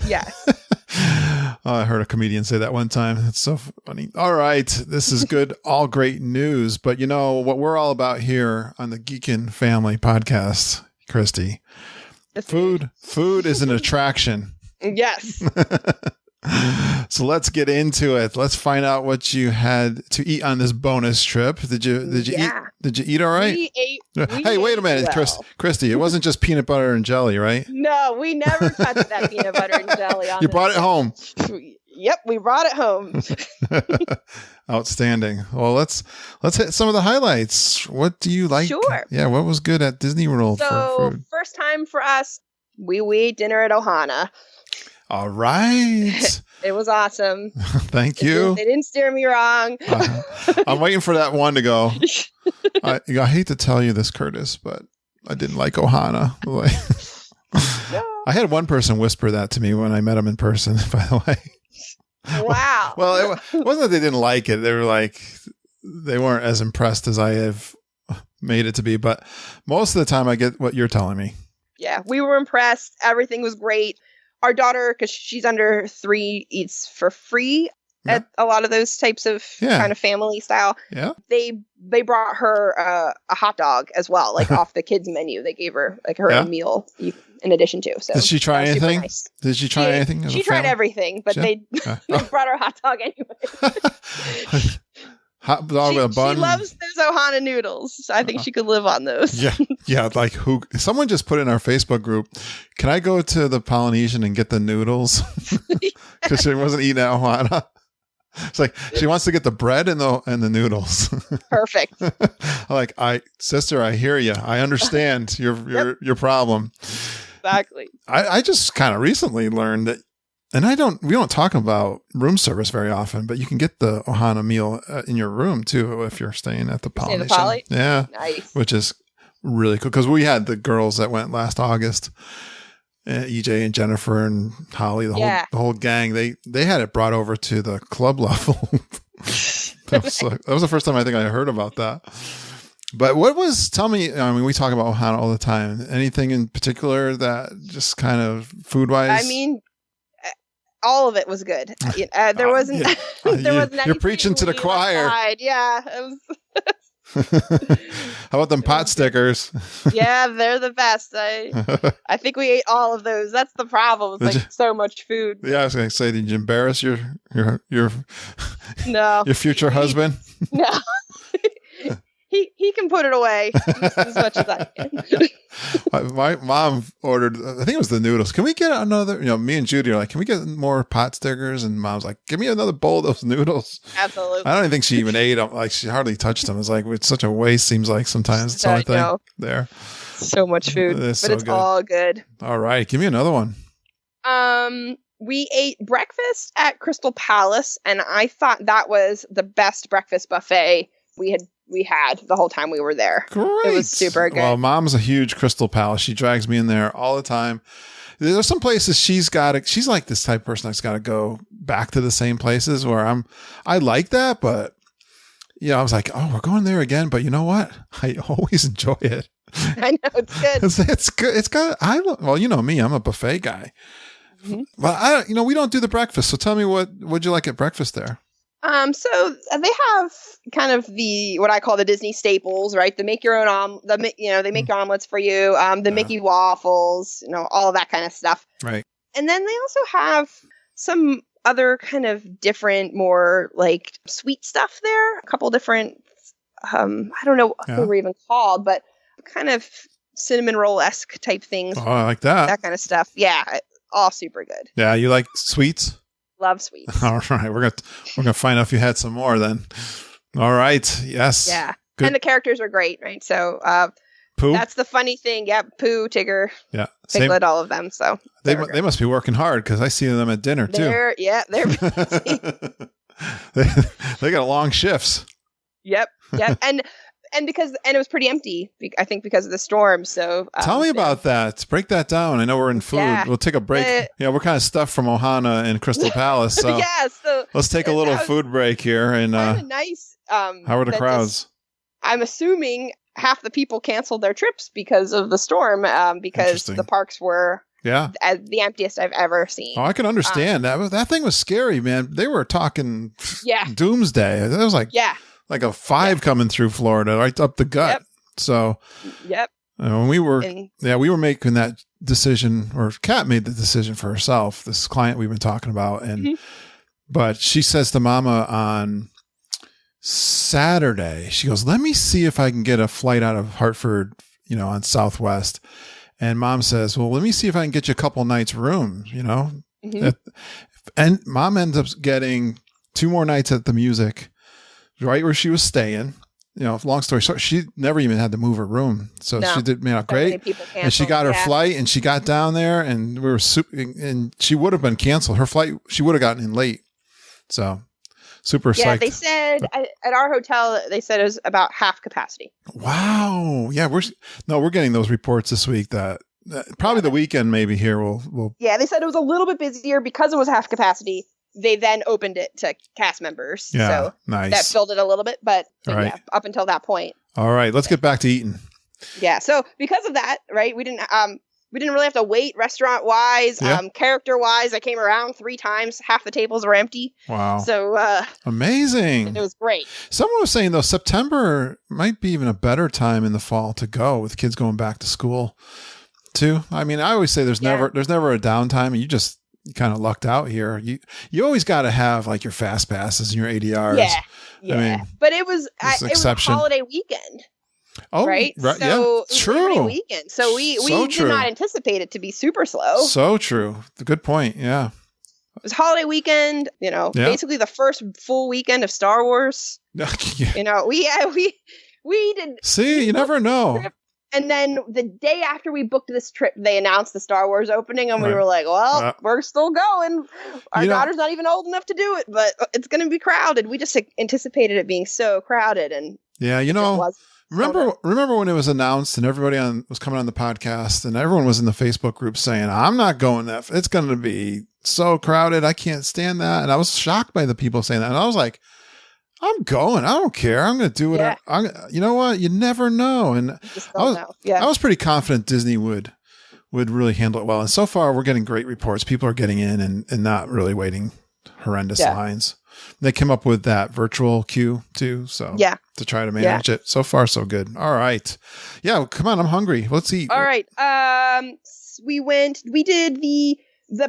I heard a comedian say that one time. It's so funny. All right, this is good, all great news, but you know what we're all about here on the Geekin' Family podcast, Kristy. Food is an attraction. Yes. So let's get into it. Let's find out what you had to eat on this bonus trip. Did you eat? Did you eat all right? We ate. Hey, wait a minute, well. Kristy. It wasn't just peanut butter and jelly, right? No, we never touched that peanut butter and jelly. You brought it home. Yep, we brought it home. Outstanding. Well, let's hit some of the highlights. What do you like? Sure. Yeah, what was good at Disney World for food? First time for us, we ate dinner at Ohana. All right. It was awesome. Thank you. They didn't steer me wrong. I'm waiting for that one to go. I hate to tell you this, Curtis, but I didn't like Ohana. No. I had one person whisper that to me when I met him in person, by the way. Wow. Well, it wasn't that they didn't like it. They were like, they weren't as impressed as I have made it to be. But most of the time I get what you're telling me. Yeah, we were impressed. Everything was great. Our daughter, because she's under 3, eats for free at a lot of those types of kind of family style. Yeah. They brought her a hot dog as well, like off the kids menu. They gave her like her own meal in addition to. So did she try anything? Nice. Did she try anything? She tried everything, but they brought her a hot dog anyway. Hot dog with a bun. She loves those Ohana noodles. So I think she could live on those. Yeah. Like who? Someone just put in our Facebook group, can I go to the Polynesian and get the noodles? Because she wasn't eating at Ohana. It's like she wants to get the bread and the noodles. Perfect. Sister, I hear you. I understand your problem. Exactly. I just kind of recently learned that. And we don't talk about room service very often, but you can get the Ohana meal in your room too if you're staying at the Polynesian. Yeah. Nice. Which is really cool because we had the girls that went last August, EJ and Jennifer and Holly, the whole gang. They had it brought over to the club level. That was the first time I think I heard about that. But tell me, I mean, we talk about Ohana all the time. Anything in particular that just kind of food wise? I mean, all of it was good. There wasn't. There wasn't. You're preaching to the choir. Yeah. How about them pot stickers? Yeah, they're the best. I think we ate all of those. That's the problem. It's so much food. Yeah, I was going to say, did you embarrass your no your future husband? No. He can put it away just as much as I can. My mom ordered, I think it was the noodles. Can we get another, me and Judy are like, can we get more pot stickers? And Mom's like, give me another bowl of those noodles. Absolutely. I don't even think she even ate them. Like, she hardly touched them. It's like, it's such a waste, seems like sometimes. It's the only thing there. So much food, but it's all good. All right. Give me another one. We ate breakfast at Crystal Palace, and I thought that was the best breakfast buffet we had the whole time we were there. Great. It was super good. Well, Mom's a huge Crystal Palace. She drags me in there all the time. There's some places she's like this type of person that's got to go back to the same places where I like that, but I was like, oh, we're going there again. But you know what? I always enjoy it. I know, it's good. It's good. It's got, well, you know me, I'm a buffet guy. Mm-hmm. Well, we don't do the breakfast. So tell me what'd you like at breakfast there? So they have kind of what I call the Disney staples, right? They make your own they make your omelets for you. The Mickey waffles, all of that kind of stuff. Right. And then they also have some other kind of different, more like sweet stuff there. A couple different, I don't know what they were even called, but kind of cinnamon roll-esque type things. Oh, I like that. That kind of stuff. Yeah. All super good. Yeah. You like sweets? Love sweets. All right, we're gonna find out if you had some more then. All right, yes. Yeah, good. And the characters are great, right? So, Pooh. That's the funny thing. Yep, Pooh, Tigger, Piglet, all of them. So they must be working hard because I see them at dinner too. They're busy. they got long shifts. Yep, and it was pretty empty, I think, because of the storm. So tell me about that. Break that down. I know we're in food. Yeah. We'll take a break. We're kind of stuffed from Ohana and Crystal Palace. So so let's take a little food break here. And nice. How are the crowds? I'm assuming half the people canceled their trips because of the storm. Because the parks were the emptiest I've ever seen. Oh, I can understand that thing was scary, man. They were talking doomsday. It was like like a 5 coming through Florida, right up the gut. Yep. So, when we were making that decision, or Kat made the decision for herself, this client we've been talking about. And, but she says to Mama on Saturday, she goes, let me see if I can get a flight out of Hartford, on Southwest. And Mom says, well, let me see if I can get you a couple nights room, and Mom ends up getting 2 more nights at the Music, right where she was staying. Long story short, she never even had to move her room. So she did great. And she got her flight and she got down there and we were and she would have been canceled. Her flight, she would have gotten in late. So super psyched. They said at our hotel, they said it was about half capacity. Wow. Yeah. We're getting those reports this week that probably the weekend maybe here we'll. Yeah. They said it was a little bit busier because it was half capacity. They then opened it to cast members. Yeah, so nice. That filled it a little bit, but up until that point. All right, let's get back to eating. Yeah, so because of that, right, we didn't really have to wait restaurant wise, character wise. I came around 3 times, half the tables were empty. Wow. So amazing. It was great. Someone was saying though September might be even a better time in the fall to go with kids going back to school too. I mean, I always say there's never a downtime, and you kind of lucked out here. You always got to have like your fast passes and your ADRs. Yeah. I mean, but it was a holiday weekend. Oh, right. So yeah, true. It was a weekend. So we did not anticipate it to be super slow. So true. Good point. Yeah. It was holiday weekend. Basically the first full weekend of Star Wars. We did. See, you never know. And then the day after we booked this trip, they announced the Star Wars opening, and we were like, well, we're still going. Our daughter's not even old enough to do it, but it's going to be crowded. We just anticipated it being so crowded. And remember when it was announced and everybody was coming on the podcast and everyone was in the Facebook group saying, I'm not going that. It's going to be so crowded. I can't stand that. And I was shocked by the people saying that. And I was like, I'm going. I don't care. I'm going to do it. You know what? You never know. And I was pretty confident Disney would would really handle it well. And so far, we're getting great reports. People are getting in and not really waiting horrendous lines. They came up with that virtual queue too. So to try to manage it. So far, so good. All right. Yeah. Come on. I'm hungry. Let's eat. All right. We did the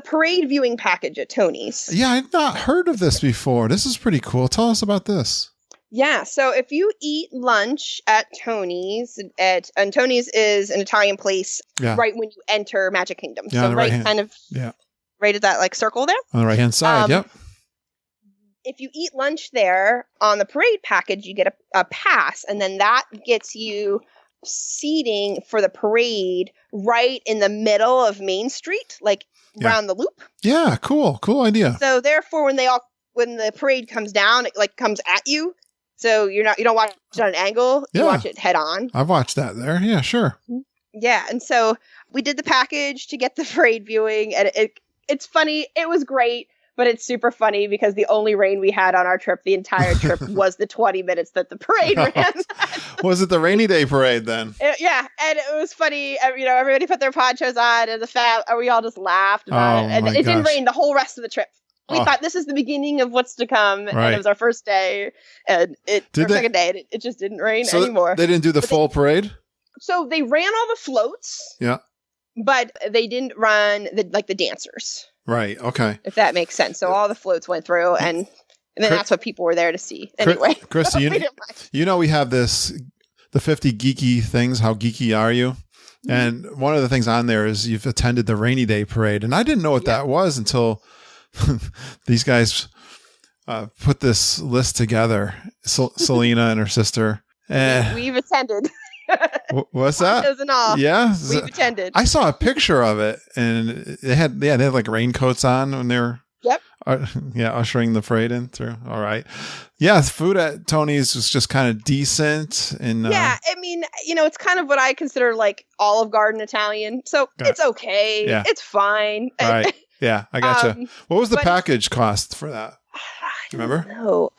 parade viewing package at Tony's. Yeah. I'd not heard of this before. This is pretty cool. Tell us about this. Yeah. So if you eat lunch at Tony's, and Tony's is an Italian place right when you enter Magic Kingdom. Yeah, so right kind of right at that like circle there. On the right hand side. Yep. If you eat lunch there on the parade package, you get a pass, and then that gets you seating for the parade right in the middle of Main Street, like around the loop. Yeah, cool idea. So therefore, when the parade comes down, it like comes at you. So you don't watch it on an angle. You watch it head on. I've watched that there. Yeah, sure. Yeah, and so we did the package to get the parade viewing, and it's funny. It was great. But it's super funny because the only rain we had on our trip, the entire trip, was the 20 minutes that the parade ran. Was it the rainy day parade then? Yeah, and it was funny. Everybody put their ponchos on, and we all just laughed about it. And it didn't rain the whole rest of the trip. We thought this is the beginning of what's to come, and it was our first day, and second day, it just didn't rain anymore. They didn't do the full parade? So they ran all the floats. Yeah. But they didn't run the dancers. Right. Okay. If that makes sense. So all the floats went through, and then that's what people were there to see. Anyway, Kristy, we have the 50 geeky things. How geeky are you? And one of the things on there is you've attended the rainy day parade, and I didn't know what that was until these guys put this list together. Selena and her sister. We've attended. What's that? And all. Yeah, we've attended. I saw a picture of it, and they had like raincoats on when they were ushering the parade in through. All right, yeah, the food at Tony's was just kind of decent, and I mean, it's kind of what I consider like Olive Garden Italian, so it's okay, it's fine. Right, yeah, I gotcha. What was the package cost for that? Do you remember? No.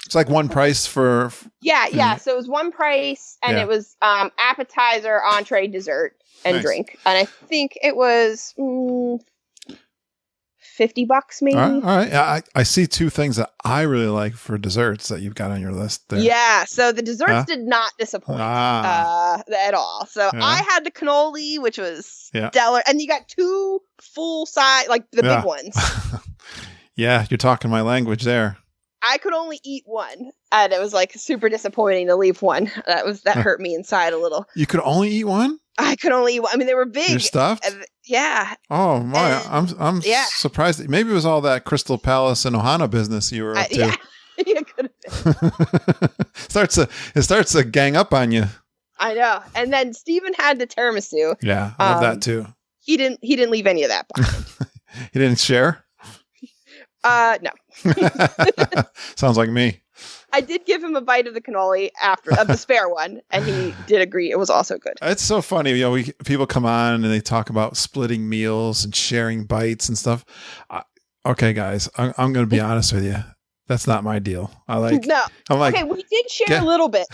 It's like one price for... Yeah. So it was one price, and it was appetizer, entree, dessert, and drink. And I think it was $50 maybe. All right. I see two things that I really like for desserts that you've got on your list there. Yeah. So the desserts did not disappoint at all. So I had the cannoli, which was stellar. And you got two full size, like the big ones. Yeah. You're talking my language there. I could only eat one, and it was like super disappointing to leave one. That hurt me inside a little. You could only eat one? I could only eat one. I mean, they were big. You're stuffed? Yeah. Oh my! I'm surprised. Maybe it was all that Crystal Palace and Ohana business you were up to. Yeah, it could have been. It starts to gang up on you. I know. And then Stephen had the tiramisu. Yeah, I love that too. He didn't leave any of that behind. He didn't share? No. Sounds like me. I did give him a bite of the cannoli of the spare one, and he did agree it was also good. It's so funny. People come on and they talk about splitting meals and sharing bites and stuff. Okay, guys, I'm going to be honest with you. That's not my deal. We did share a little bit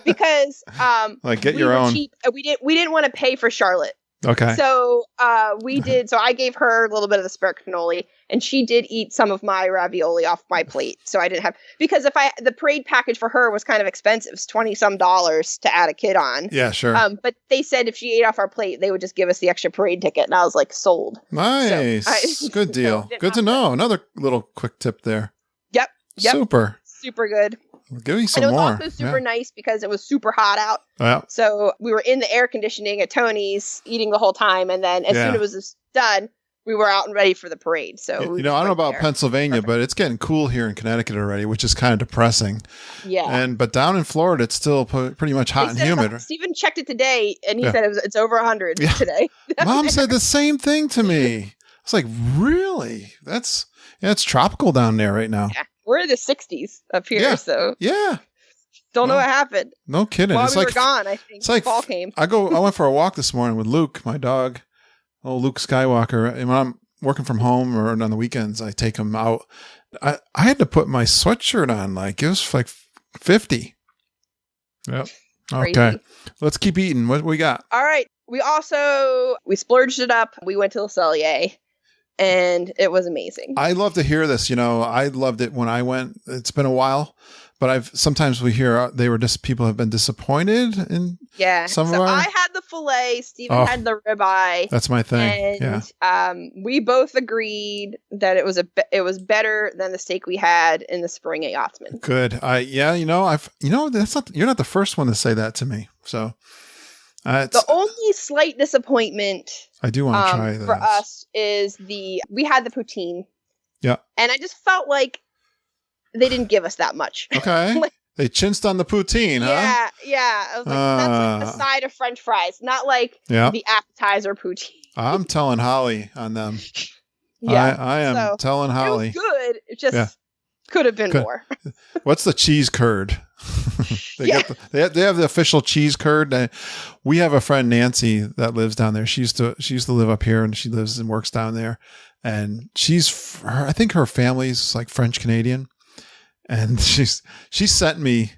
because get your own. Cheap. We didn't want to pay for Charlotte. Okay. So we did. So I gave her a little bit of the spare cannoli, and she did eat some of my ravioli off my plate. So I didn't have, because the parade package for her was kind of expensive. It's $20-some to add a kid on. Yeah, sure. But they said if she ate off our plate, they would just give us the extra parade ticket, and I was like, sold. Nice. Good deal. Good to know. Another little quick tip there. Yep. Super good. Give me some more. And it was also super nice because it was super hot out. Yeah. So we were in the air conditioning at Tony's eating the whole time. And then as soon as it was done, we were out and ready for the parade. So, I don't know about Pennsylvania, but it's getting cool here in Connecticut already, which is kind of depressing. Yeah. But down in Florida, it's still pretty much hot and humid. Stephen checked it today, and he said it's over 100 today. Mom said the same thing to me. I was like, really? It's tropical down there right now. Yeah. We're in the 60s up here, so don't know what happened. No kidding. While we were gone, I think fall came. I went for a walk this morning with Luke, my dog, Luke Skywalker. And when I'm working from home or on the weekends, I take him out. I had to put my sweatshirt on. Like, it was like 50. Yep. Okay. Let's keep eating. What we got? All right. we splurged it up. We went to Le Cellier, and it was amazing. I love to hear this. I loved it when I went. It's been a while, but sometimes we hear people have been disappointed in some of our. I had the filet. Steven had the ribeye. That's my thing. And we both agreed that it was better than the steak we had in the Spring at Yachtsman. Good. You're not the first one to say that to me. So the only slight disappointment I do want to try this for us is we had the poutine. Yeah. And I just felt like they didn't give us that much. Okay. They chinced on the poutine, huh? Yeah. I was like, that's like a side of French fries, not like the appetizer poutine. I'm telling Holly on them. Yeah. I am telling Holly. It was good. It just could have been more. What's the cheese curd? They have the official cheese curd. We have a friend, Nancy, that lives down there. She used to live up here, and she lives and works down there. And I think her family's like French Canadian. And she sent me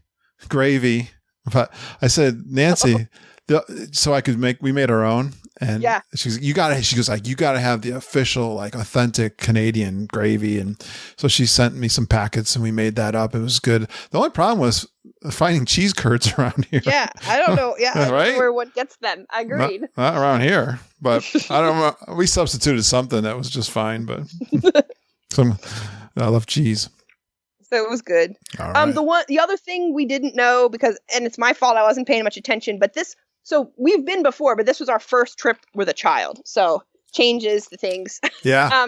gravy, but I said, Nancy, we made our own. And she goes like, you gotta have the official, like authentic Canadian gravy. And so she sent me some packets and we made that up. It was good. The only problem was finding cheese curds around here. Yeah. I don't know. Yeah. I right? don't know where one gets them. I agreed. Not around here, but I don't know. We substituted something that was just fine, but I love cheese. So it was good. All right. The other thing we didn't know and it's my fault, I wasn't paying much attention, but so we've been before, but this was our first trip with a child. So changes the things. Yeah.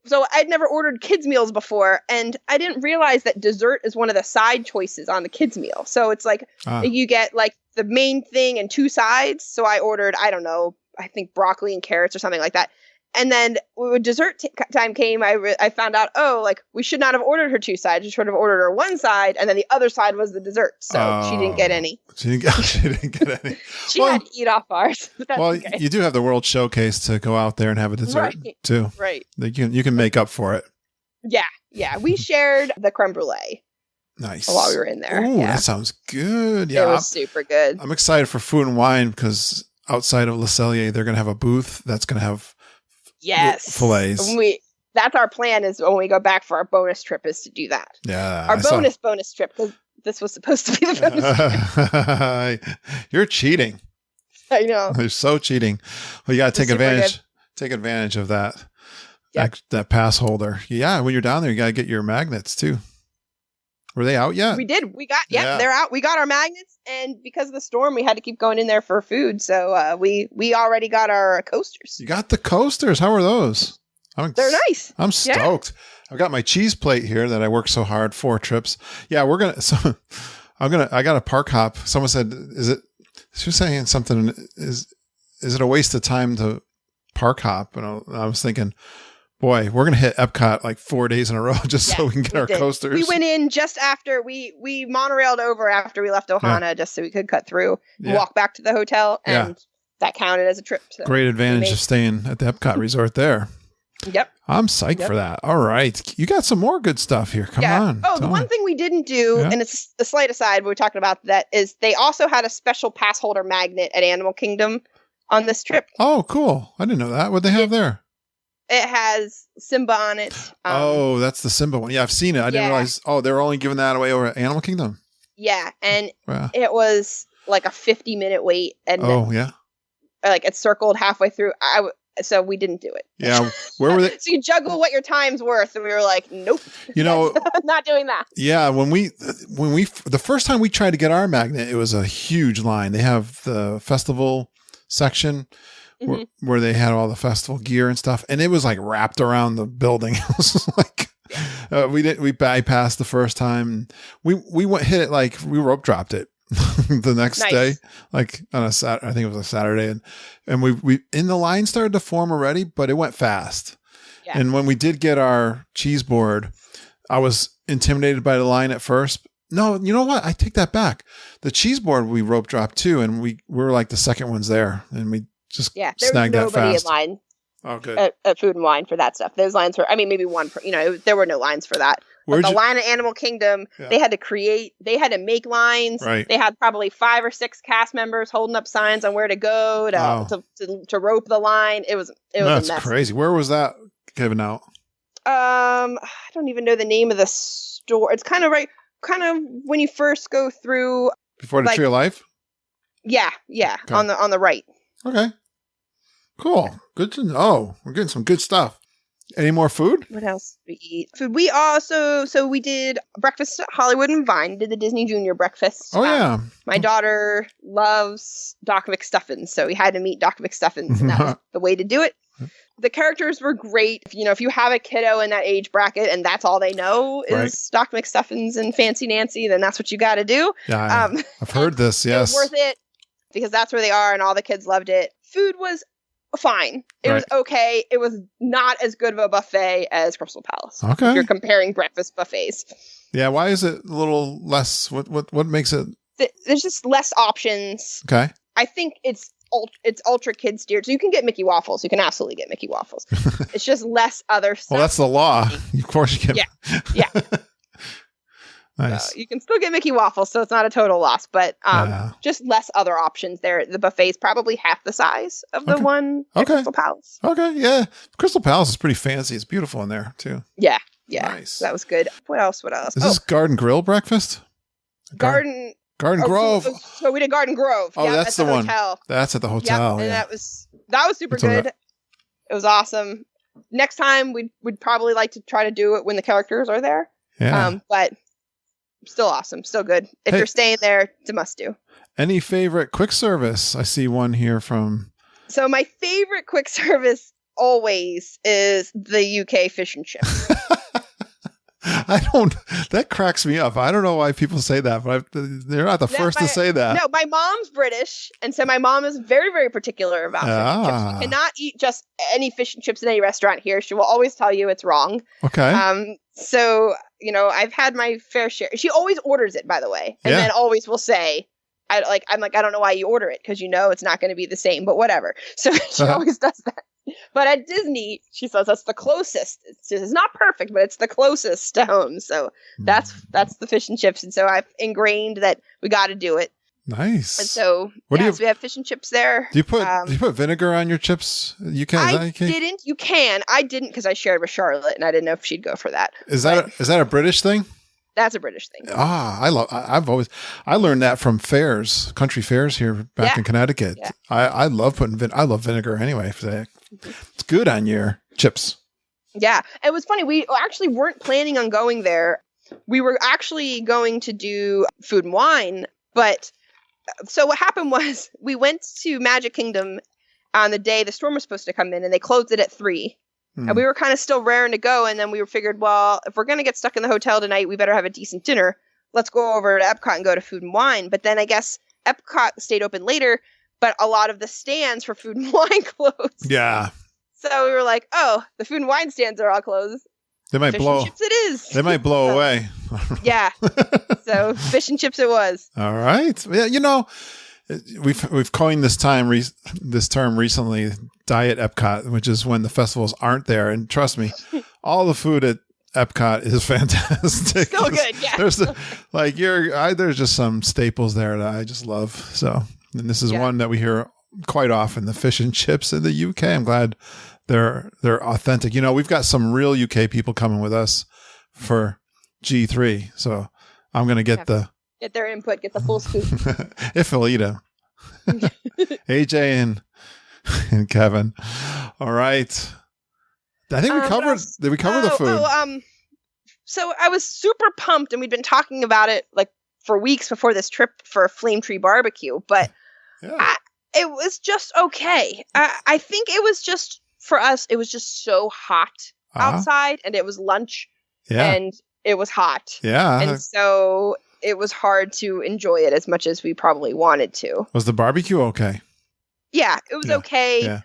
So I'd never ordered kids meals before, and I didn't realize that dessert is one of the side choices on the kids meal. So it's like you get like the main thing and 2 sides. So I ordered, I don't know, I think broccoli and carrots or something like that. And then when dessert time came, I found out, we should not have ordered her 2 sides. We should have ordered her 1 side, and then the other side was the dessert. So she didn't get any. She didn't get any. She had to eat off ours. But that's okay. You do have the World Showcase to go out there and have a dessert too. Right. You can make up for it. Yeah. We shared the creme brulee. Nice. While we were in there. Ooh, that sounds good. Yeah. It was super good. I'm excited for Food and Wine because outside of Le Cellier, they're going to have a booth that's going to have fillets. That's our plan, is when we go back for our bonus trip, is to do that. Yeah. Our bonus trip, because this was supposed to be the bonus trip. You're cheating. I know. You're so cheating. Well, you got to take advantage of that. Yep. That pass holder. Yeah. When you're down there, you got to get your magnets too. Were they out yet? We did. They're out. We got our magnets, and because of the storm, we had to keep going in there for food. So we already got our coasters. You got the coasters. How are those? They're nice. I'm stoked. Yeah. I've got my cheese plate here that I worked so hard 4 trips. Yeah, I got a park hop. Someone said, she was saying something, is it a waste of time to park hop? And I was thinking, boy, we're going to hit Epcot like 4 days in a row just so we can get our coasters. We went in just after we monorailed over after we left Ohana just so we could cut through and walk back to the hotel. And that counted as a trip. So great advantage of staying at the Epcot resort there. Yep. I'm psyched for that. All right. You got some more good stuff here. Come on. Oh, the one thing we didn't do, and it's a slight aside, we were talking about that, is they also had a special pass holder magnet at Animal Kingdom on this trip. Oh, cool. I didn't know that. What'd they have there? It has Simba on it. That's the Simba one. Yeah, I've seen it. I didn't realize. Oh, they're only giving that away over at Animal Kingdom. Yeah, and it was like a 50-minute wait. And like it circled halfway through. So we didn't do it. Yeah, where were they? So you juggle what your time's worth, and we were like, nope. Not doing that. Yeah, when we the first time we tried to get our magnet, it was a huge line. They have the festival section. Where they had all the festival gear and stuff, and it was like wrapped around the building. It was like we bypassed the first time. We hit it like we rope dropped it the next day, like on a Saturday. I think it was a Saturday, and we in the line started to form already, but it went fast. Yeah. And when we did get our cheese board, I was intimidated by the line at first. No, you know what? I take that back. The cheese board we rope dropped too, and we were like the second ones there, and we just snagged that fast. There was nobody in line at Food and Wine for that stuff. Those lines were, maybe one, there were no lines for that. But the line at Animal Kingdom, they had to make lines. Right. They had probably 5 or 6 cast members holding up signs on where to go to rope the line. It was a mess. That's crazy. Where was that given out? I don't even know the name of the store. It's kind of when you first go through before the Tree of Life. Yeah, okay. on the right. Okay, cool. Good to know. We're getting some good stuff. Any more food? What else did we eat? Food. We also we did breakfast at Hollywood and Vine. Did the Disney Junior breakfast. Oh yeah. My daughter loves Doc McStuffins, so we had to meet Doc McStuffins, and that was the way to do it. The characters were great. If you have a kiddo in that age bracket and that's all they know is Doc McStuffins and Fancy Nancy, then that's what you got to do. Yeah, I've heard this. Yes, it was worth it because that's where they are, and all the kids loved it. Food was fine. It was okay. It was not as good of a buffet as Crystal Palace. Okay, if you're comparing breakfast buffets. Yeah, why is it a little less? What makes it? There's just less options. Okay, I think it's ultra kid steered, so you can get Mickey waffles. You can absolutely get Mickey waffles. It's just less other stuff. Well, that's the law. Of course you can. Yeah. Nice. So you can still get Mickey waffles, so it's not a total loss, but just less other options there. The buffet is probably half the size of the one at Crystal Palace. Okay, yeah. Crystal Palace is pretty fancy. It's beautiful in there too. Yeah. Nice. That was good. What else? Is this Garden Grill breakfast? Garden Grove. So we did Garden Grove. Oh, that's the one. Hotel. That's at the hotel. And that was super good. It was awesome. Next time we'd probably like to try to do it when the characters are there. Yeah. But still awesome. Still good. If you're staying there, it's a must do. Any favorite quick service? I see one here from. So my favorite quick service always is the UK fish and chips. That cracks me up. I don't know why people say that, but they're not the first to say that. No, my mom's British, and so my mom is very, very particular about fish and chips. You cannot eat just any fish and chips in any restaurant here. She will always tell you it's wrong. Okay. So, I've had my fair share. She always orders it, by the way, and then always will say, I don't know why you order it, because it's not going to be the same, but whatever. So she always does that. But at Disney, she says that's the closest. It's not perfect, but it's the closest to home. So that's the fish and chips. And so I've ingrained that we got to do it. Nice. And so, so we have fish and chips there. Do you put vinegar on your chips? You can. I didn't. You can. I didn't because I shared with Charlotte, and I didn't know if she'd go for that. Is that a British thing? That's a British thing. I learned that from country fairs here back in Connecticut. Yeah. I love vinegar anyway. It's good on your chips. Yeah. It was funny. We actually weren't planning on going there. We were actually going to do Food and Wine, but so what happened was we went to Magic Kingdom on the day the storm was supposed to come in, and they closed it at 3. And we were kind of still raring to go. And then we figured, well, if we're going to get stuck in the hotel tonight, we better have a decent dinner. Let's go over to Epcot and go to Food and Wine. But then I guess Epcot stayed open later, but a lot of the stands for Food and Wine closed. Yeah. So we were like, oh, the Food and Wine stands are all closed. They might blow. Fish and chips it is. They might blow away. Yeah. So fish and chips it was. All right. Yeah, we've coined this term recently, Diet Epcot, which is when the festivals aren't there. And trust me, all the food at Epcot is fantastic. So good, yeah. There's just some staples there that I just love. So, and this is one that we hear quite often, the fish and chips in the UK. I'm glad they're authentic. We've got some real UK people coming with us for G3. So I'm going to get their input, get the full scoop. If they'll eat them. AJ and Kevin. All right. I think we covered. Did we cover the food? So I was super pumped, and we'd been talking about it for weeks before this trip for Flame Tree Barbecue, but it was just okay. I think it was just for us. It was just so hot outside, and it was lunch, and it was hot, and so it was hard to enjoy it as much as we probably wanted to. Was the barbecue okay? Yeah, it was okay. Yeah.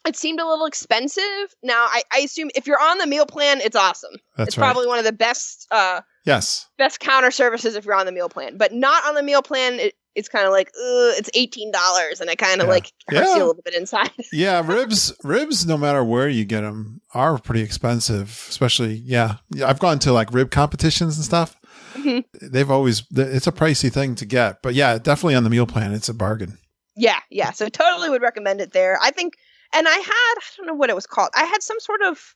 It seemed a little expensive. Now, I assume if you're on the meal plan, it's awesome. It's probably one of the best best counter services if you're on the meal plan. But not on the meal plan, it's kind of like, it's $18, and I kind of like hurts you a little bit inside. Yeah, ribs, no matter where you get them, are pretty expensive. Especially, I've gone to like rib competitions and stuff. Mm-hmm. It's a pricey thing to get, but yeah, definitely on the meal plan, it's a bargain. Yeah. So totally would recommend it there. I think, and I don't know what it was called. I had some sort of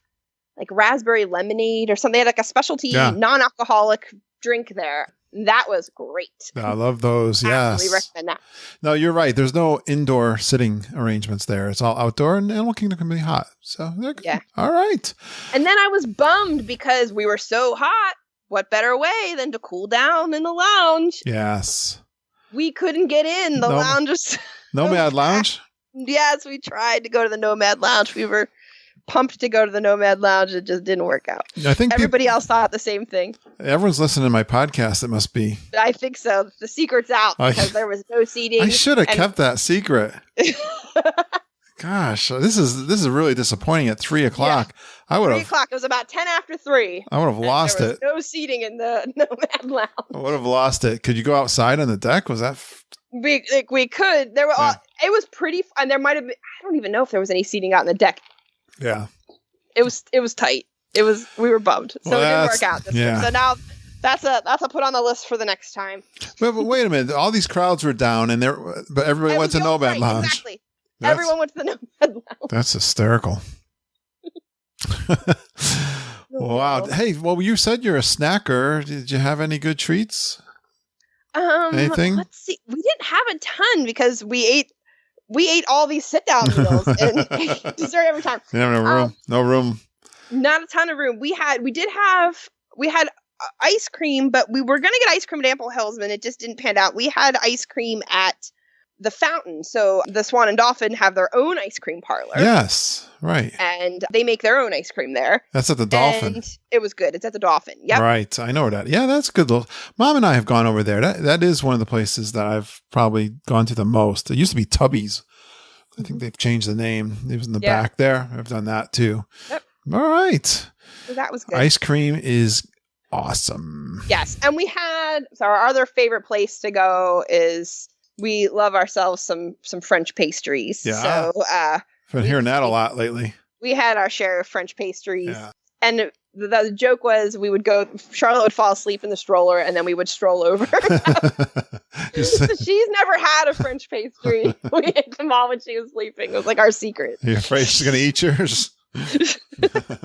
like raspberry lemonade or something, like a specialty non-alcoholic drink there. That was great. I love those. Yes. I really recommend that. No, you're right. There's no indoor sitting arrangements there. It's all outdoor, and Animal Kingdom can be hot. So they're good. Yeah. All right. And then I was bummed because we were so hot. What better way than to cool down in the lounge? Yes. We couldn't get in. The lounge was Nomad Lounge? Yes, we tried to go to the Nomad Lounge. We were pumped to go to the Nomad Lounge. It just didn't work out. I think everybody else thought the same thing. Everyone's listening to my podcast. It must be. I think so. The secret's out because there was no seating. I should have kept that secret. Gosh, this is really disappointing at 3:00. Yeah. 3:00. It was about 10 after 3. I would have lost it. No seating in the Nomad Lounge. I would have lost it. Could you go outside on the deck? Was that? We could. There were. It was pretty. And there might have been. I don't even know if there was any seating out on the deck. Yeah. It was tight. We were bummed. So it didn't work out this time. So now that's a put on the list for the next time. But wait a minute. All these crowds were down but everybody went to Nomad Lounge. Exactly. Everyone went to the Nomad Lounge. That's hysterical. Wow. Hey, well, you said you're a snacker. Did you have any good treats? Anything? Let's see. We didn't have a ton because we ate all these sit-down meals and dessert every time. No room. Not a ton of room. We had ice cream, but we were going to get ice cream at Ample Hills, and it just didn't pan out. We had ice cream at the Fountain. So the Swan and Dolphin have their own ice cream parlor. Yes, right. And they make their own ice cream there. That's at the Dolphin. And it was good. It's at the Dolphin. Yep. Right. I know that. Yeah, that's good. Mom and I have gone over there. That is one of the places that I've probably gone to the most. It used to be Tubby's. I think they've changed the name. It was in the back there. I've done that too. Yep. All right. So that was good. Ice cream is awesome. Yes. And our other favorite place to go is we love ourselves some French pastries. Yeah. So I've been hearing that a lot lately. We had our share of French pastries. Yeah. And the joke was Charlotte would fall asleep in the stroller and then we would stroll over. She's never had a French pastry. We ate them all when she was sleeping. It was like our secret. You're afraid she's going to eat yours?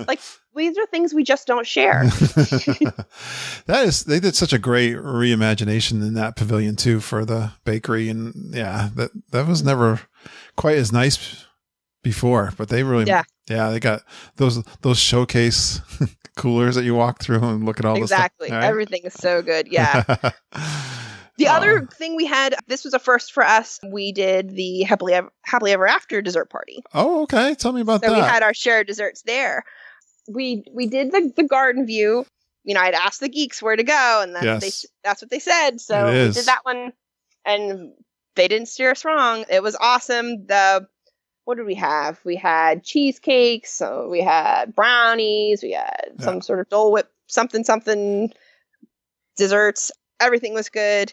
Like, these are things we just don't share. They did such a great reimagination in that pavilion too for the bakery, and that was never quite as nice before, but they really they got those showcase coolers that you walk through and look at all this stuff. Exactly. Right? Everything is so good. Yeah. The other thing we had, this was a first for us, we did the Happily Ever After dessert party. Oh, okay. Tell me about that. So we had our shared desserts there. We did the garden view. I'd asked the geeks where to go, and that's what they said. So we did that one, and they didn't steer us wrong. It was awesome. What did we have? We had cheesecakes, so we had brownies, we had some sort of Dole Whip, something desserts. Everything was good.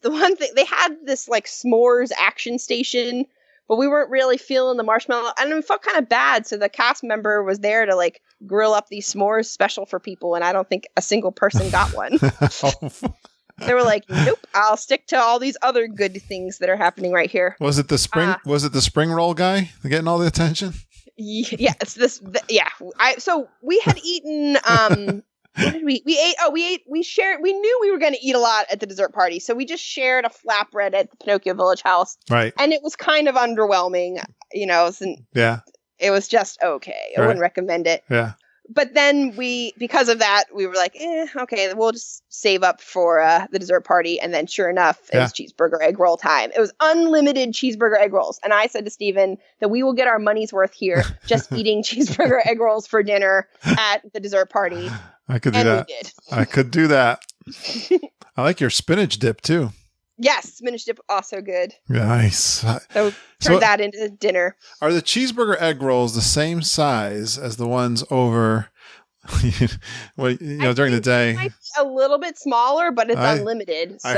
The one thing, they had this like s'mores action station, but we weren't really feeling the marshmallow, and we felt kind of bad. So the cast member was there to like grill up these s'mores special for people, and I don't think a single person got one. They were like, "Nope, I'll stick to all these other good things that are happening right here." Was it the spring roll guy getting all the attention? Yeah, it's this. So we had eaten. What did we ate? Oh, we shared. We knew we were going to eat a lot at the dessert party, so we just shared a flatbread at the Pinocchio Village House. Right. And it was kind of underwhelming, it was just okay. I wouldn't recommend it. Yeah. But then because of that, we were like, okay, we'll just save up for the dessert party. And then sure enough, it was cheeseburger egg roll time. It was unlimited cheeseburger egg rolls. And I said to Steven that we will get our money's worth here just eating cheeseburger egg rolls for dinner at the dessert party. I could do that. I could do that. I like your spinach dip too. Yes, spinach dip also good. Nice. So turn that into dinner. Are the cheeseburger egg rolls the same size as the ones over during the day? Might a little bit smaller, but it's unlimited. I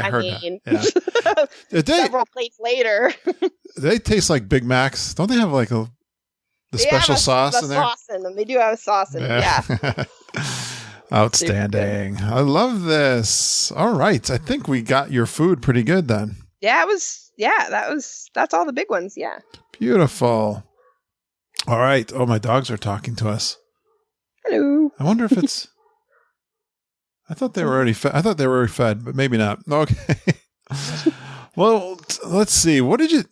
heard that. Yeah. Several plates later. They taste like Big Macs. Don't they have like the special sauce in there? Sauce in them. They do have a sauce in them. Yeah. Outstanding. I love this. All right. I think we got your food pretty good then. Yeah, that's all the big ones. Yeah. Beautiful. All right. Oh, my dogs are talking to us. Hello. I wonder if it's, I thought they were already fed, but maybe not. Okay. Well, let's see. What did you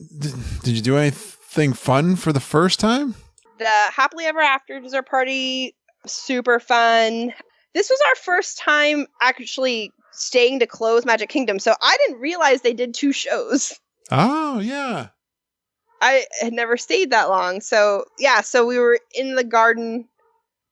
do anything fun for the first time? The Happily Ever After dessert party, super fun. This was our first time actually staying to close Magic Kingdom, so I didn't realize they did 2 shows. Oh, yeah. I had never stayed that long. So, yeah, so we were in the garden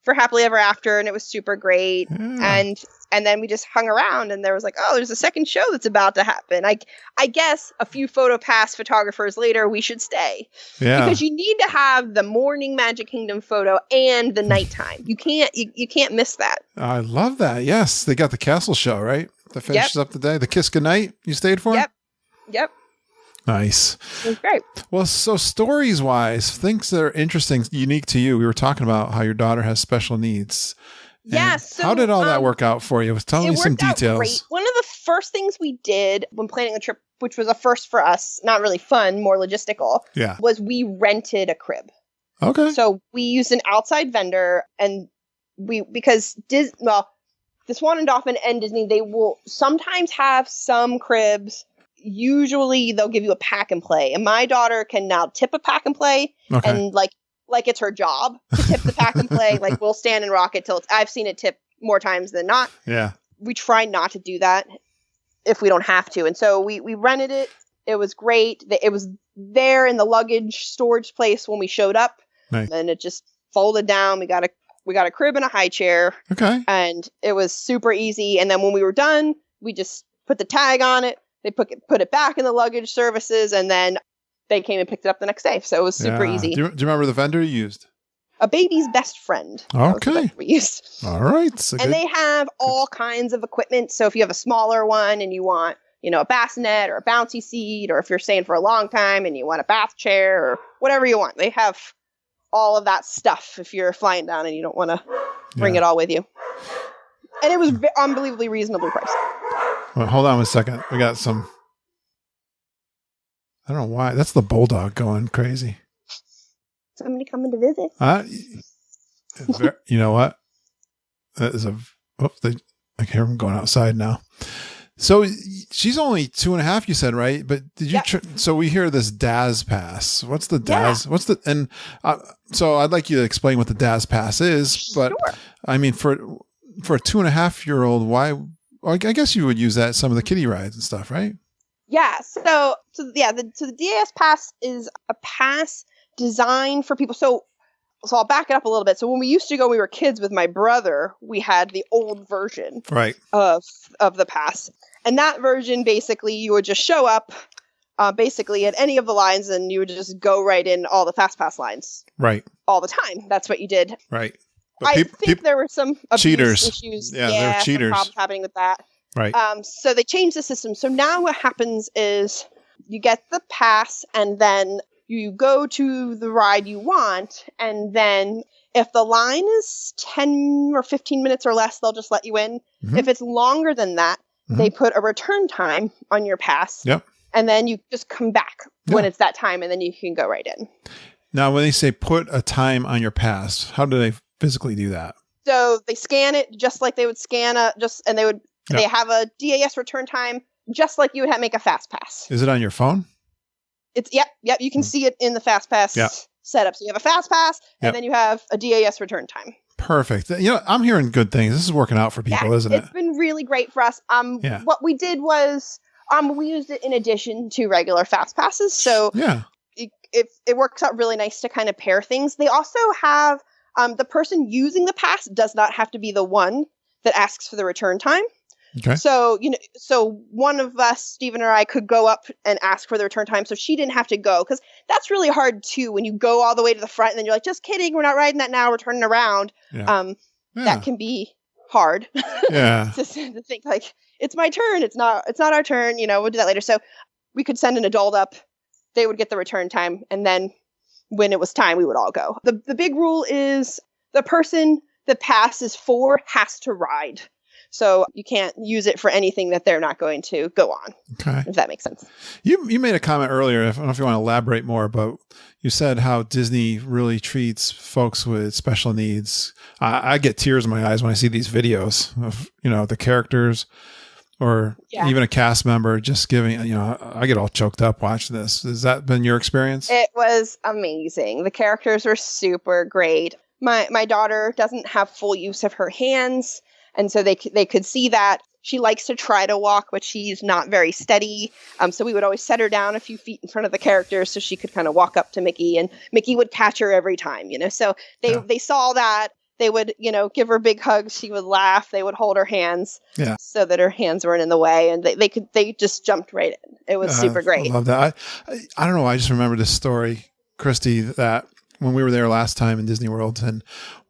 for Happily Ever After, and it was super great. Yeah. And then we just hung around, and there was like, oh, there's a second show that's about to happen. I guess a few PhotoPass photographers later, we should stay. Yeah. Because you need to have the morning Magic Kingdom photo and the nighttime. You can't miss that. I love that. Yes, they got the castle show, right? That finishes up the day. The Kiss Goodnight you stayed for? Yep. Nice. It was great. Well, so stories-wise, things that are interesting, unique to you. We were talking about how your daughter has special needs. Yes. Yeah, how did all that work out for you? Tell me some details. Great. One of the first things we did when planning the trip, which was a first for us, not really fun, more logistical, was we rented a crib. Okay. So we used an outside vendor, and because the Swan and Dolphin and Disney, they will sometimes have some cribs. Usually they'll give you a pack and play, and my daughter can now tip a pack and play, and like it's her job to tip the pack and play. Like, we'll stand and rock it till I've seen it tip more times than not. Yeah. We try not to do that if we don't have to. And so we rented it. It was great. It was there in the luggage storage place when we showed up. Nice. And it just folded down. We got a crib and a high chair. Okay. And it was super easy. And then when we were done, we just put the tag on it. They put it back in the luggage services, and then they came and picked it up the next day. So it was super easy. Do you remember the vendor you used? A Baby's Best Friend. Okay. We used. All right. So and they have all kinds of equipment. So if you have a smaller one and you want, a bassinet or a bouncy seat, or if you're staying for a long time and you want a bath chair or whatever you want, they have all of that stuff if you're flying down and you don't want to bring it all with you. And it was unbelievably reasonably priced. Well, hold on a second. We got some. I don't know why. That's the bulldog going crazy. Somebody coming to visit. You know what? That is I hear him going outside now. So she's only 2.5, you said, right? But did you? So we hear this DAS pass. What's the DAS? Yeah. So I'd like you to explain what the DAS pass is. But sure. I mean, for a 2.5-year-old, why? I guess you would use that at some of the kiddie rides and stuff, right? Yeah. So the DAS pass is a pass designed for people. So I'll back it up a little bit. So when we used to go, when we were kids with my brother, we had the old version of the pass. And that version, basically, you would just show up basically at any of the lines, and you would just go right in all the Fast Pass lines. Right. All the time. That's what you did. Right. I think there were some cheaters issues. Yeah, there were cheaters. Some problems happening with that. Right. So they changed the system. So now what happens is you get the pass, and then you go to the ride you want, and then if the line is 10 or 15 minutes or less, they'll just let you in. Mm-hmm. If it's longer than that, they put a return time on your pass. Yep. And then you just come back when it's that time, and then you can go right in. Now, when they say put a time on your pass, how do they physically do that? So they scan it just like they would scan they have a DAS return time just like you would make a Fast Pass. Is it on your phone? It's yep. You can see it in the Fast Pass setup. So you have a Fast Pass, and then you have a DAS return time. Perfect. I'm hearing good things. This is working out for people, isn't it? It's been really great for us. What we did was we used it in addition to regular Fast Passes. So it works out really nice to kind of pair things. They also have the person using the pass does not have to be the one that asks for the return time. Okay. So, so one of us, Stephen or I, could go up and ask for the return time. So she didn't have to go, because that's really hard too. When you go all the way to the front and then you're like, just kidding, we're not riding that now, we're turning around. Yeah. That can be hard. Yeah. to think like, it's my turn. It's not our turn. We'll do that later. So we could send an adult up. They would get the return time. And then when it was time, we would all go. The big rule is the person that passes 4 has to ride. So you can't use it for anything that they're not going to go on. Okay. If that makes sense. You made a comment earlier. I don't know if you want to elaborate more, but you said how Disney really treats folks with special needs. I get tears in my eyes when I see these videos of, the characters or even a cast member just giving, I get all choked up watching this. Has that been your experience? It was amazing. The characters were super great. My daughter doesn't have full use of her hands. And so they could see that. She likes to try to walk, but she's not very steady. So we would always set her down a few feet in front of the characters so she could kind of walk up to Mickey, and Mickey would catch her every time, So they saw that. They would, give her big hugs. She would laugh. They would hold her hands so that her hands weren't in the way. And they just jumped right in. It was super great. I love that. I don't know. I just remember this story, Kristy, that when we were there last time in Disney World, and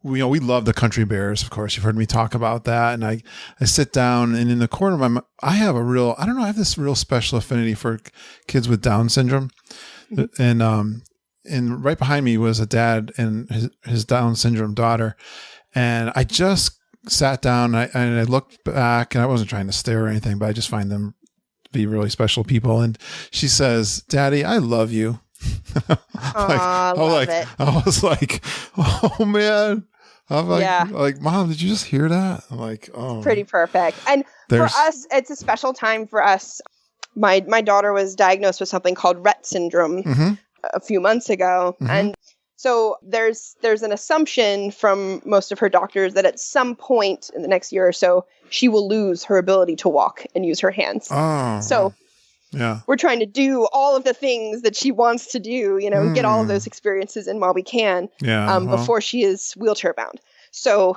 we love the country bears, of course. You've heard me talk about that. And I sit down, and in the corner of my I have this real special affinity for kids with Down syndrome. Mm-hmm. And right behind me was a dad and his Down syndrome daughter. And I just sat down and I looked back, and I wasn't trying to stare or anything, but I just find them to be really special people. And she says, "Daddy, I love you." I was like, oh man. I'm like, Mom, did you just hear that? I'm like, oh. It's pretty perfect. And for us, it's a special time for us. My daughter was diagnosed with something called Rett syndrome a few months ago. Mm-hmm. And so there's an assumption from most of her doctors that at some point in the next year or so, she will lose her ability to walk and use her hands. Oh. So we're trying to do all of the things that she wants to do, get all of those experiences in while we can, before she is wheelchair bound. So,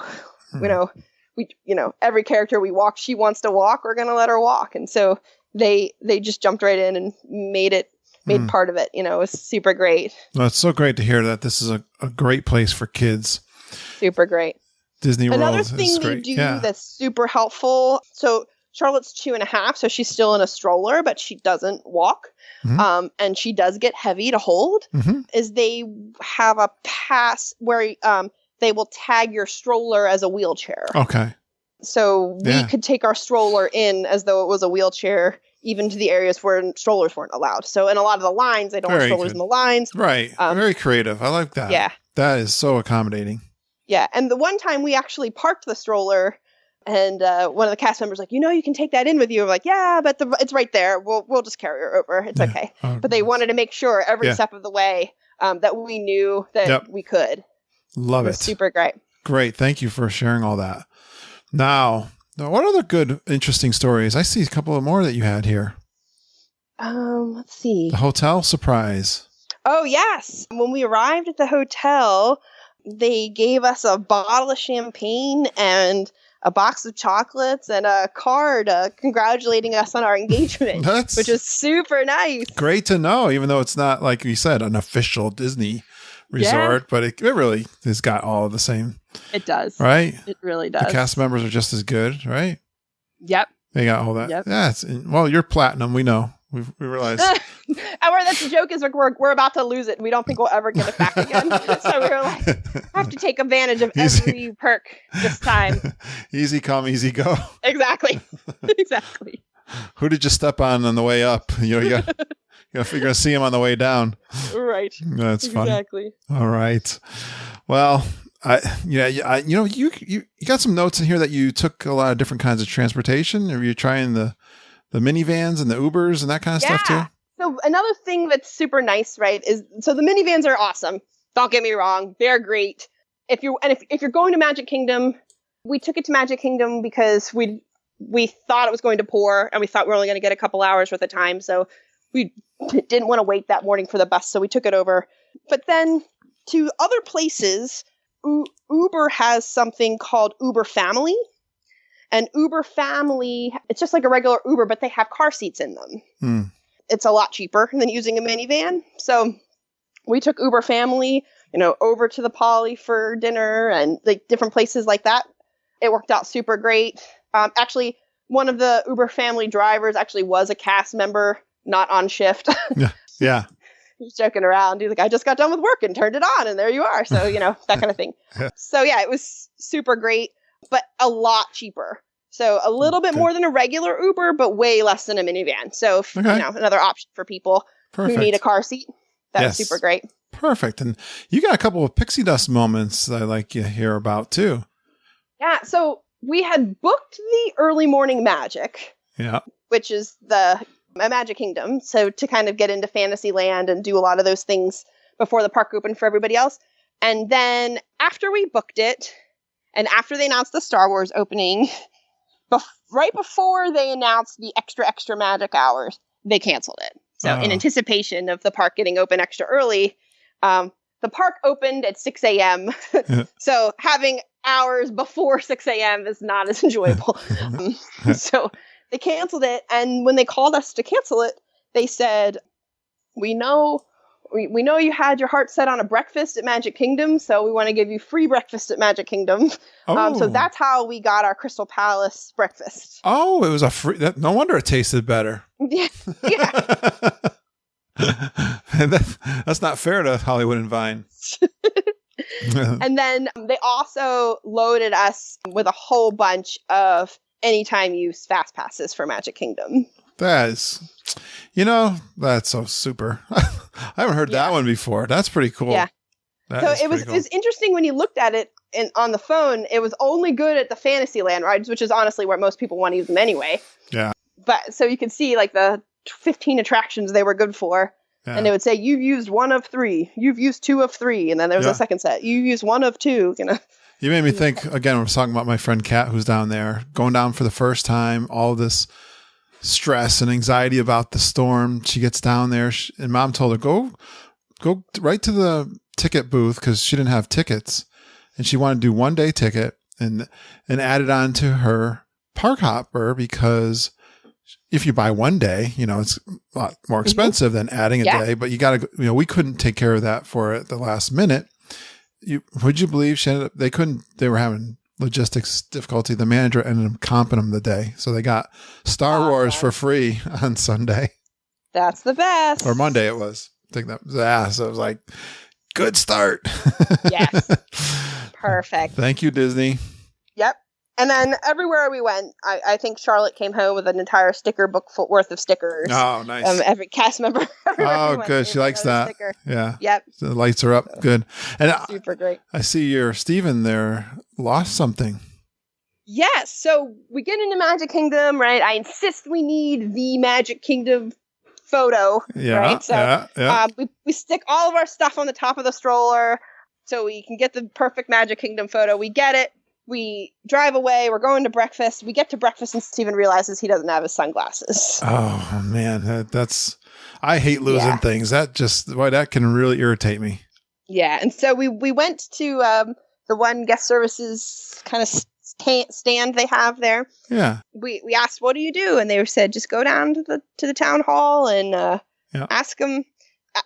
every character we walk, she wants to walk, we're going to let her walk. And so they just jumped right in and made part of it. It was super great. Well, it's so great to hear that this is a great place for kids. Super great. Disney World. Another thing they do that's super helpful. So Charlotte's 2.5, so she's still in a stroller, but she doesn't walk. Mm-hmm. And she does get heavy to hold. Mm-hmm. Is they have a pass where they will tag your stroller as a wheelchair. Okay. So we could take our stroller in as though it was a wheelchair, even to the areas where strollers weren't allowed. So in a lot of the lines, they don't have strollers in the lines. Right. Very creative. I like that. Yeah. That is so accommodating. Yeah. And the one time we actually parked the stroller, and one of the cast members like, you can take that in with you. I'm like, yeah, but it's right there. We'll just carry her over. It's okay. But they wanted to make sure every step of the way that we knew that we could. Love it. Super great. Great. Thank you for sharing all that. Now, what other good, interesting stories? I see a couple of more that you had here. Let's see. The hotel surprise. Oh, yes. When we arrived at the hotel, they gave us a bottle of champagne and a box of chocolates and a card congratulating us on our engagement, which is super nice. Great to know, even though it's not, like you said, an official Disney resort, but it really has got all of the same. It does. Right? It really does. The cast members are just as good, right? Yep. They got all that. Yep. Yeah. Well, you're platinum. We know. We realize. That's the joke is we're about to lose it. And we don't think we'll ever get it back again. So we were like, I have to take advantage of every perk this time. Easy come, easy go. Exactly. Exactly. Who did you step on the way up? You got to figure out see him on the way down. Right. That's funny. Exactly. All right. Well, you got some notes in here that you took a lot of different kinds of transportation. Are you trying the minivans and the Ubers and that kind of stuff too? So another thing that's super nice, right, is so the minivans are awesome. Don't get me wrong. They're great. If you're going to Magic Kingdom, we took it to Magic Kingdom because we thought it was going to pour and we thought we were only going to get a couple hours worth of time. So we didn't want to wait that morning for the bus. So we took it over. But then to other places, Uber has something called Uber Family. And Uber Family, it's just like a regular Uber, but they have car seats in them. It's a lot cheaper than using a minivan. So we took Uber Family, over to the Poly for dinner and like different places like that. It worked out super great. Actually, one of the Uber family drivers actually was a cast member, not on shift. Yeah. He's joking around. He's like, I just got done with work and turned it on, and there you are. So, that kind of thing. So, yeah, it was super great, but a lot cheaper. So a little bit more than a regular Uber, but way less than a minivan. So, another option for people who need a car seat. That's super great. Perfect. And you got a couple of pixie dust moments that I like to hear about, too. Yeah. So we had booked the early morning magic. Yeah. Which is the Magic Kingdom. So to kind of get into Fantasyland and do a lot of those things before the park opened for everybody else. And then after we booked it, and after they announced the Star Wars opening, right before they announced the extra magic hours, they canceled it. So in anticipation of the park getting open extra early, the park opened at 6 a.m. So having hours before 6 a.m. is not as enjoyable. So they canceled it. And when they called us to cancel it, they said, we know you had your heart set on a breakfast at Magic Kingdom, so we want to give you free breakfast at Magic Kingdom. So that's how we got our Crystal Palace breakfast. Oh, it was a free... No wonder it tasted better. Yeah. That's not fair to Hollywood and Vine. And then they also loaded us with a whole bunch of anytime use fast passes for Magic Kingdom. That's so super. I haven't heard that one before. That's pretty cool. Yeah. It was interesting when you looked at it on the phone. It was only good at the Fantasyland rides, which is honestly where most people want to use them anyway. Yeah. But so you could see like the 15 attractions they were good for. Yeah. And they would say, you've used 1 of 3. You've used 2 of 3. And then there was a second set. You used 1 of 2. You made me think, again, I was talking about my friend Kat, who's down there, going down for the first time, all this stress and anxiety about the storm. She gets down there, and Mom told her, go right to the ticket booth, because she didn't have tickets. And she wanted to do 1-day ticket and add it on to her park hopper, because if you buy 1 day, it's a lot more expensive than adding a day, but you got to, we couldn't take care of that for at the last minute. Would you believe they were having logistics difficulty. The manager ended up comping them the day. So they got Star Wars for free on Sunday. That's the best. Or Monday it was. I think that was, so it was like, good start. Yes. Perfect. Thank you, Disney. Yep. And then everywhere we went, I think Charlotte came home with an entire sticker book worth of stickers. Oh, nice. Every cast member. Oh, good. She likes that. Sticker. Yeah. Yep. So the lights are up. Good. And super great. I see your Steven there lost something. Yes. So we get into Magic Kingdom, right? I insist we need the Magic Kingdom photo, right? So we stick all of our stuff on the top of the stroller so we can get the perfect Magic Kingdom photo. We get it. We drive away. We're going to breakfast. We get to breakfast and Steven realizes he doesn't have his sunglasses. Oh, man. I hate losing things. That can really irritate me. Yeah. And so we went to the one guest services kind of stand they have there. Yeah. We asked, what do you do? And they said, just go down to the town hall and ask them,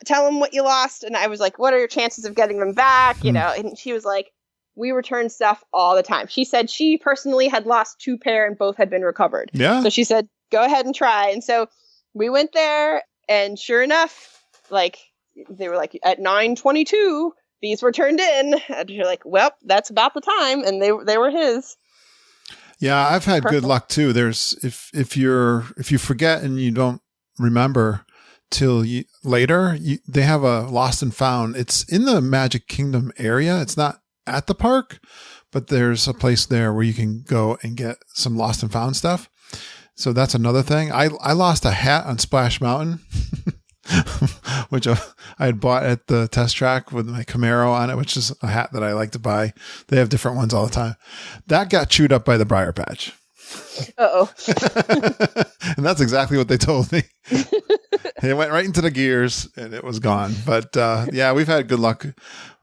tell them what you lost. And I was like, what are your chances of getting them back? And she was like, we return stuff all the time. She said she personally had lost 2 pair and both had been recovered. Yeah. So she said, go ahead and try. And so we went there and sure enough, they were like at 9:22, these were turned in. And you're like, well, that's about the time. And they were his. Yeah. I've had good luck too. There's, if you forget and you don't remember till later, they have a lost and found. It's in the Magic Kingdom area. It's not at the park, but there's a place there where you can go and get some lost and found stuff. So that's another thing. I lost a hat on Splash Mountain, which I had bought at the test track with my Camaro on it, which is a hat that I like to buy. They have different ones all the time. That got chewed up by the briar patch. Uh-oh. And that's exactly what they told me. It went right into the gears and it was gone. But we've had good luck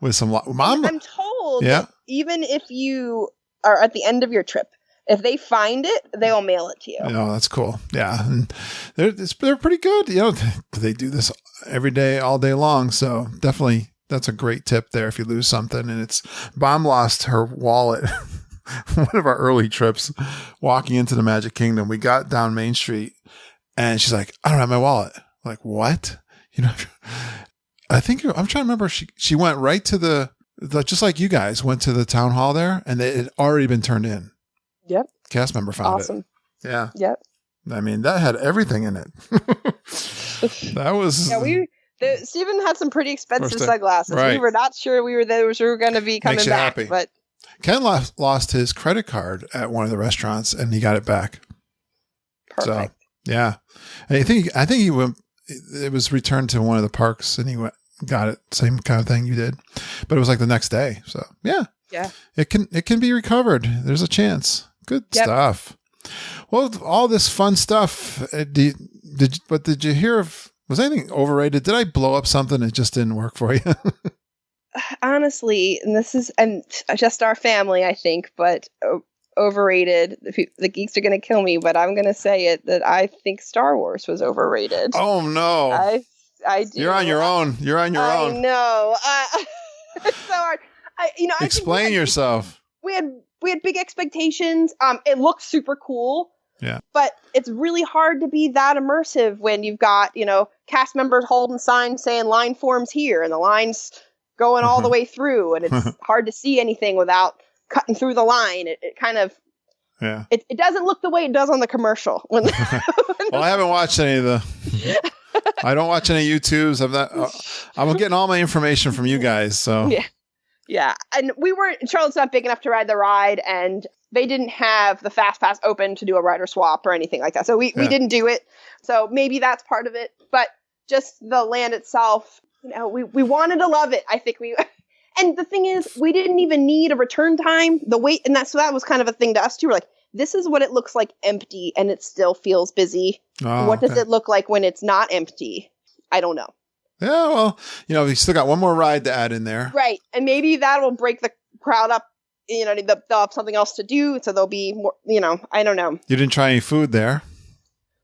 with some Mom. I'm told that even if you are at the end of your trip, if they find it, they will mail it to you. Oh, that's cool. Yeah. And they're pretty good. They do this every day, all day long. So definitely that's a great tip there if you lose something. And Mom lost her wallet one of our early trips, walking into the Magic Kingdom. We got down Main Street, and she's like, "I don't have my wallet." I'm like, what? I'm trying to remember. She went right to the just like you guys went to the town hall there, and it had already been turned in. Yep. Cast member found it. Yeah. Yep. I mean, that had everything in it. That was. Yeah, Stephen had some pretty expensive sunglasses. Right. We were not sure those were going to be coming back. Happy. But Ken lost his credit card at one of the restaurants, and he got it back. Perfect. So, yeah. I think he went. It was returned to one of the parks, and he got it. Same kind of thing you did, but it was like the next day. So yeah. It can be recovered. There's a chance. Good stuff. Well, all this fun stuff. Did you hear of? Was anything overrated? Did I blow up something that just didn't work for you? Honestly, and this is just our family, I think, but overrated. The geeks are going to kill me, but I'm going to say it that I think Star Wars was overrated. Oh no! I do. You're on your own. I know. It's so hard. Explain yourself. We had big expectations. It looked super cool. Yeah. But it's really hard to be that immersive when you've got, cast members holding signs saying line forms here and the lines going all the way through, and it's hard to see anything without cutting through the line. It kind of it doesn't look the way it does on the commercial. Well, I haven't watched any of the I don't watch any YouTubes. I'm getting all my information from you guys, so yeah. And Charlotte's not big enough to ride the ride, and they didn't have the fast pass open to do a rider swap or anything like that. So we didn't do it. So maybe that's part of it. But just the land itself, we wanted to love it. I think and the thing is, we didn't even need a return time. The wait, and that was kind of a thing to us too. We're like, this is what it looks like empty, and it still feels busy. What does it look like when it's not empty? I don't know. Yeah, well, we still got one more ride to add in there. Right. And maybe that will break the crowd up. They'll have something else to do. So there'll be more, I don't know. You didn't try any food there?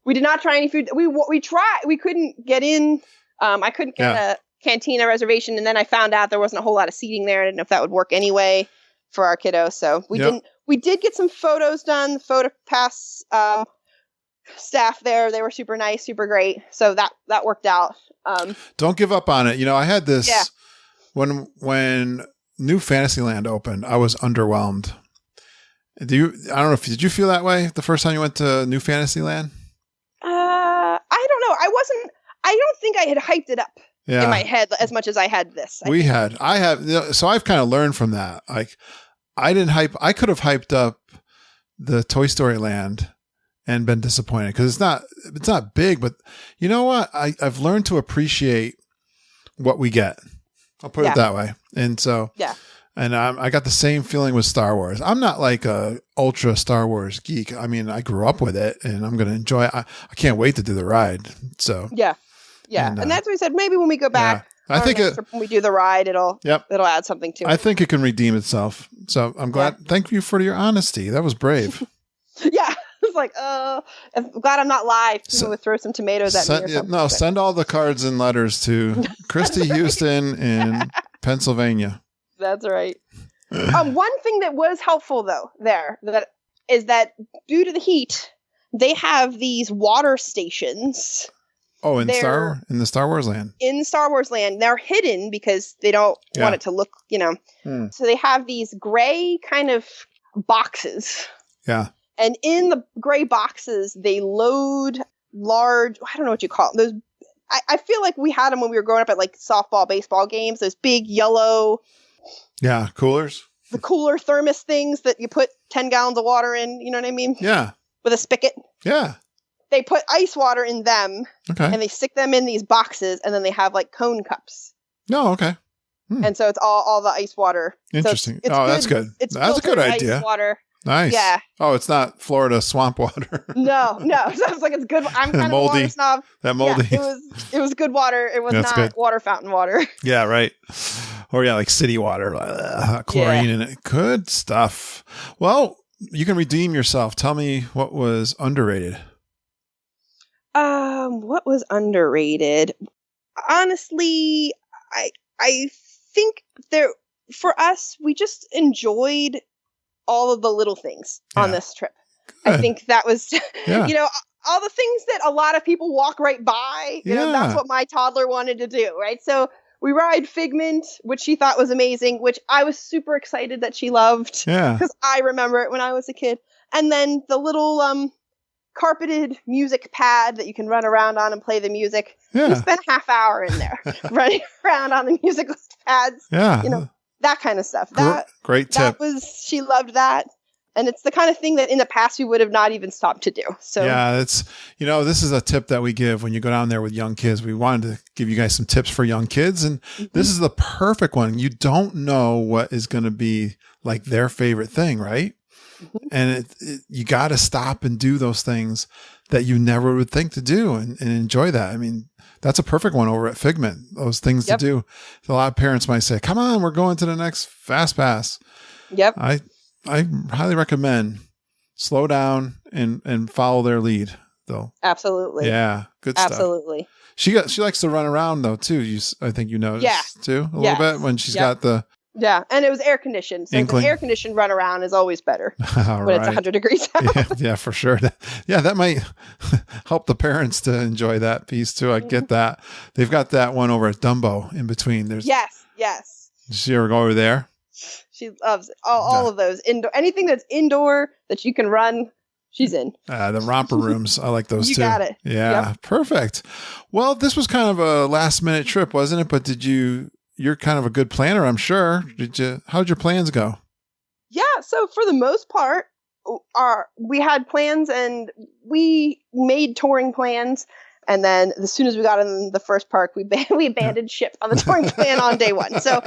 We did not try any food. We tried. We couldn't get in. I couldn't get a cantina reservation. And then I found out there wasn't a whole lot of seating there. I didn't know if that would work anyway for our kiddo. So we didn't. We did get some photos done. The photo pass staff there, they were super nice, super great. So that worked out. Don't give up on it. I had this when New Fantasyland opened, I was underwhelmed. I don't know did you feel that way the first time you went to New Fantasyland? I don't know. I don't think I had hyped it up in my head as much as I had this. I have. So I've kind of learned from that. Like I could have hyped up the Toy Story Land and been disappointed because it's not big, but you know what? I've learned to appreciate what we get. I'll put it that way. And so, and I got the same feeling with Star Wars. I'm not like a ultra Star Wars geek. I mean, I grew up with it and I'm going to enjoy it. I can't wait to do the ride. So, yeah. And that's what we said. Maybe when we go back, I think when we do the ride, it'll add something to it. I think it can redeem itself. So I'm glad. Yeah. Thank you for your honesty. That was brave. Yeah. It's like, I'm glad I'm not live. People would throw some tomatoes at me or something. No, send all the cards and letters to Kristy Houston in Pennsylvania. That's right. One thing that was helpful though is that due to the heat, they have these water stations. Oh, in the Star Wars land. In Star Wars land, they're hidden because they don't want it to look, So they have these gray kind of boxes. Yeah. And in the gray boxes, they load large, I don't know what you call them. I feel like we had them when we were growing up at like softball, baseball games. Those big yellow. Yeah, coolers. The cooler thermos things that you put 10 gallons of water in. You know what I mean? Yeah. With a spigot. Yeah. They put ice water in them. Okay. And they stick them in these boxes. And then they have like cone cups. Oh, okay. And so it's all the ice water. Interesting. So that's good. That's a good idea. Ice water. Nice. Yeah. Oh, it's not Florida swamp water. No. So it's like it's good. I'm kind moldy. of a water snob. That moldy. Yeah, it was good water. It was not good. Water fountain water. Yeah, right. Or like city water, chlorine in it. Good stuff. Well, you can redeem yourself. Tell me what was underrated. What was underrated? Honestly, I think for us, we just enjoyed all of the little things on this trip. Good. I think that was, all the things that a lot of people walk right by. You know, that's what my toddler wanted to do, right? So we ride Figment, which she thought was amazing, which I was super excited that she loved. Yeah. Because I remember it when I was a kid. And then the little carpeted music pad that you can run around on and play the music. Yeah. We spent a half hour in there running around on the music pads. Yeah. You know, that kind of stuff. Great tip. She loved that. And it's the kind of thing that in the past we would have not even stopped to do. So yeah, it's, this is a tip that we give when you go down there with young kids. We wanted to give you guys some tips for young kids. And this is the perfect one. You don't know what is going to be like their favorite thing, right? And you got to stop and do those things that you never would think to do and enjoy that. I mean, that's a perfect one over at Figment, those things to do. A lot of parents might say, come on, we're going to the next Fast Pass. Yep. I highly recommend slow down and follow their lead though. Absolutely. Yeah. Good stuff. Absolutely. She likes to run around though too. I think you noticed too a little bit when she's got the. Yeah. And it was air conditioned. So the air conditioned run around is always better when it's 100 degrees out. Yeah, for sure. That might help the parents to enjoy that piece too. I get that. They've got that one over at Dumbo in between. Yes. Did you ever go over there? She loves it. All of those indoor, anything that's indoor that you can run, she's in. The romper rooms, I like those too. You got it. Yeah, Perfect. Well, this was kind of a last minute trip, wasn't it? But you're kind of a good planner, I'm sure. How did your plans go? Yeah, so for the most part, we had plans and we made touring plans. And then as soon as we got in the first park, we abandoned ship on the touring plan on day one. So,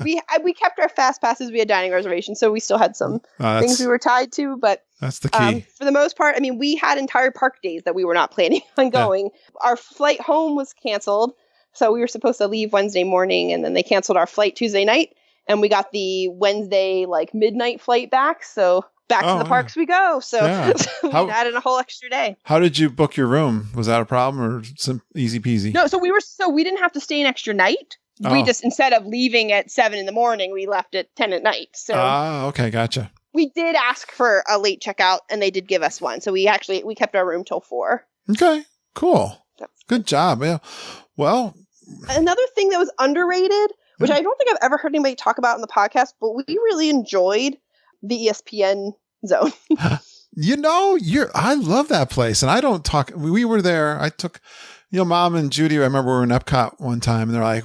we kept our fast passes. We had dining reservations. So we still had some things we were tied to. But that's the key. For the most part, I mean, we had entire park days that we were not planning on going. Yeah. Our flight home was canceled. So we were supposed to leave Wednesday morning. And then they canceled our flight Tuesday night. And we got the Wednesday midnight flight back. So back to the parks we go. So we added a whole extra day. How did you book your room? Was that a problem or some easy peasy? No, so we didn't have to stay an extra night. We just, instead of leaving at 7 a.m, we left at 10 p.m. So okay, gotcha. We did ask for a late checkout and they did give us one. So we kept our room till 4. Okay, cool. Good job. Yeah. Well, another thing that was underrated, which I don't think I've ever heard anybody talk about in the podcast, but we really enjoyed the ESPN zone. I love that place. And I don't talk, we were there. I took, Mom and Judy, I remember we were in Epcot one time and they're like,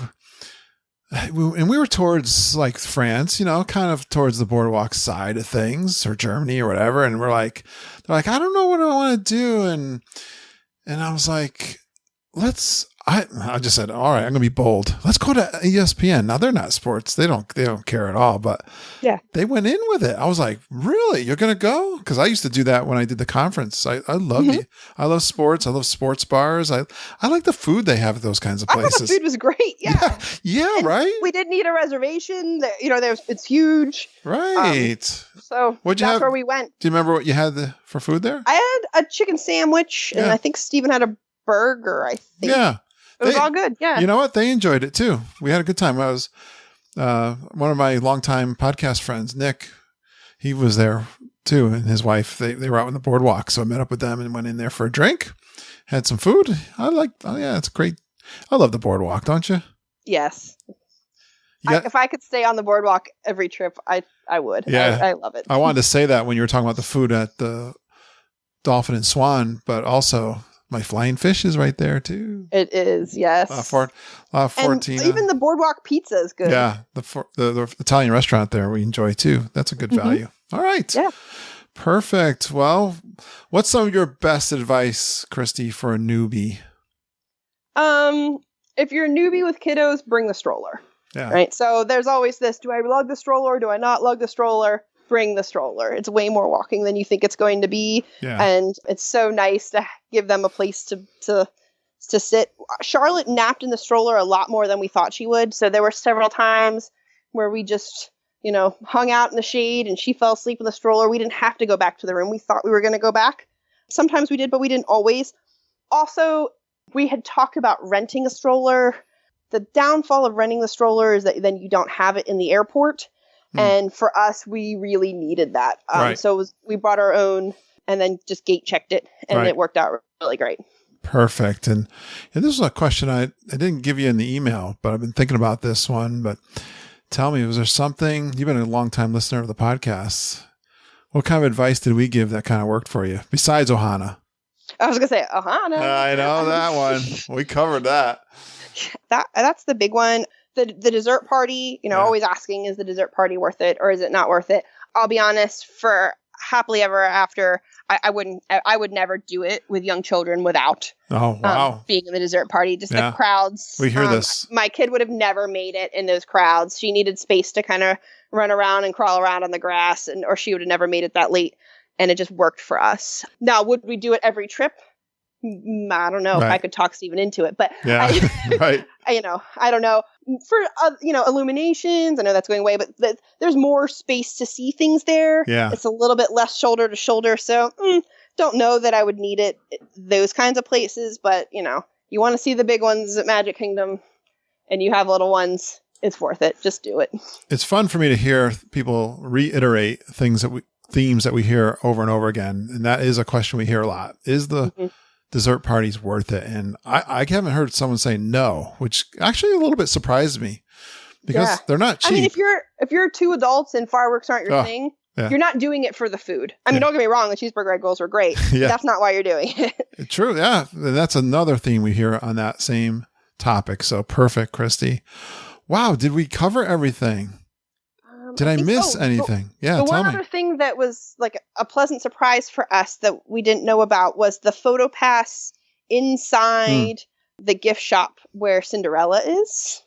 and we were towards France, kind of towards the boardwalk side of things or Germany or whatever. And they're like, I don't know what I want to do. And I was like, I just said, all right, I'm going to be bold. Let's go to ESPN. Now they're not sports. They don't care at all, but they went in with it. I was like, really? You're going to go? Cause I used to do that when I did the conference. I love I love sports. I love sports bars. I like the food they have at those kinds of places. I thought the food was great. Yeah. Right. We did need a reservation. It's huge. Right. So that's where we went. Do you remember what you had for food there? I had a chicken sandwich and I think Steven had a burger, I think. Yeah. It was all good. Yeah. You know what? They enjoyed it too. We had a good time. I was, one of my longtime podcast friends, Nick, he was there too. And his wife, they were out on the boardwalk. So I met up with them and went in there for a drink, had some food. It's great. I love the boardwalk. Don't you? Yes. If I could stay on the boardwalk every trip, I would. Yeah. I love it. I wanted to say that when you were talking about the food at the Dolphin and Swan, but also my flying fish is right there too. It is, yes. 14. And even the boardwalk pizza is good. Yeah, the Italian restaurant there we enjoy too. That's a good value. All right. Yeah. Perfect. Well, what's some of your best advice, Kristy, for a newbie? If you're a newbie with kiddos, bring the stroller. Yeah. Right. So there's always this: do I lug the stroller? Do I not lug the stroller? Bring the stroller. It's way more walking than you think it's going to be. Yeah. And it's so nice to give them a place to sit. Charlotte napped in the stroller a lot more than we thought she would. So there were several times where we just, hung out in the shade and she fell asleep in the stroller. We didn't have to go back to the room. We thought we were going to go back. Sometimes we did, but we didn't always. Also, we had talked about renting a stroller. The downfall of renting the stroller is that then you don't have it in the airport. And for us, we really needed that. Right. So we brought our own and then just gate checked it, and it worked out really great. Perfect. And this is a question I didn't give you in the email, but I've been thinking about this one. But tell me, was there something, you've been a long time listener of the podcast. What kind of advice did we give that kind of worked for you besides Ohana? I was going to say Ohana. I know that one. We covered that. That's the big one. The dessert party, always asking, is the dessert party worth it or is it not worth it? I'll be honest, for happily ever after, I would never do it with young children without being in the dessert party. Just the crowds. We hear this. My kid would have never made it in those crowds. She needed space to kind of run around and crawl around on the grass, or she would have never made it that late. And it just worked for us. Now, would we do it every trip? I don't know if I could talk Steven into it, but right. I don't know. For illuminations, I know that's going away, but there's more space to see things there. Yeah, it's a little bit less shoulder to shoulder, so don't know that I would need it those kinds of places. But you want to see the big ones at Magic Kingdom, and you have little ones. It's worth it. Just do it. It's fun for me to hear people reiterate themes that we hear over and over again, and that is a question we hear a lot. Is the dessert party's worth it? And I haven't heard someone say no, which actually a little bit surprised me because they're not cheap. I mean, if you're two adults and fireworks aren't your thing, you're not doing it for the food. I mean, don't get me wrong, the cheeseburger egg rolls were great. That's not why you're doing it. True. Yeah. That's another theme we hear on that same topic. So perfect, Kristy. Wow. Did we cover everything? Did I miss anything? The one other thing that was like a pleasant surprise for us that we didn't know about was the photo pass inside the gift shop where Cinderella is.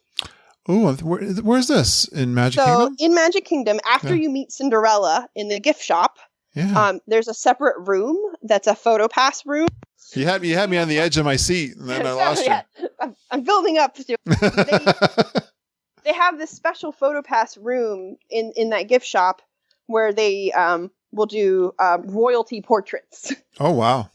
Oh, where's this? In Magic Kingdom? So in Magic Kingdom, after you meet Cinderella in the gift shop, there's a separate room that's a photo pass room. You had me on the edge of my seat, and then I lost you. I'm building up to They have this special photo pass room in that gift shop where they will do royalty portraits. Oh, wow.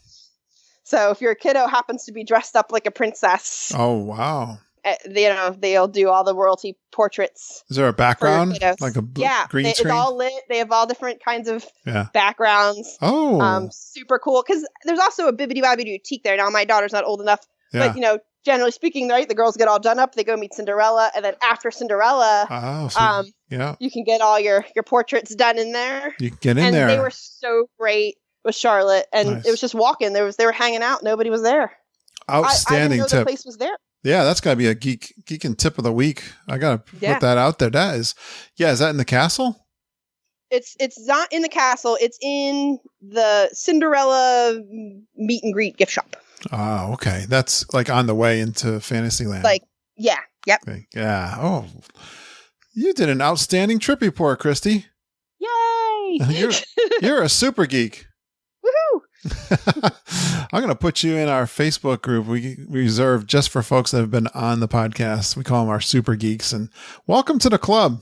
So if your kiddo happens to be dressed up like a princess. Oh, wow. They'll do all the royalty portraits. Is there a background? Like a green screen? It's all lit. They have all different kinds of backgrounds. Oh. Super cool. Because there's also a bibbidi-bobbidi boutique there. Now, my daughter's not old enough. Yeah. But, generally speaking, right, the girls get all done up. They go meet Cinderella. And then after Cinderella, you can get all your portraits done in there. You can get in there. And they were so great with Charlotte. And it was just walking. They were hanging out. Nobody was there. Outstanding I didn't know tip. the place was there. Yeah, that's got to be a geek and tip of the week. I got to put that out there. That is, is that in the castle? It's not in the castle. It's in the Cinderella meet and greet gift shop. Oh, okay. That's like on the way into Fantasyland. Yep. Okay. Yeah. Oh, you did an outstanding trip report, Kristy. Yay! You're a super geek. Woohoo! I'm going to put you in our Facebook group we reserve just for folks that have been on the podcast. We call them our super geeks, and welcome to the club.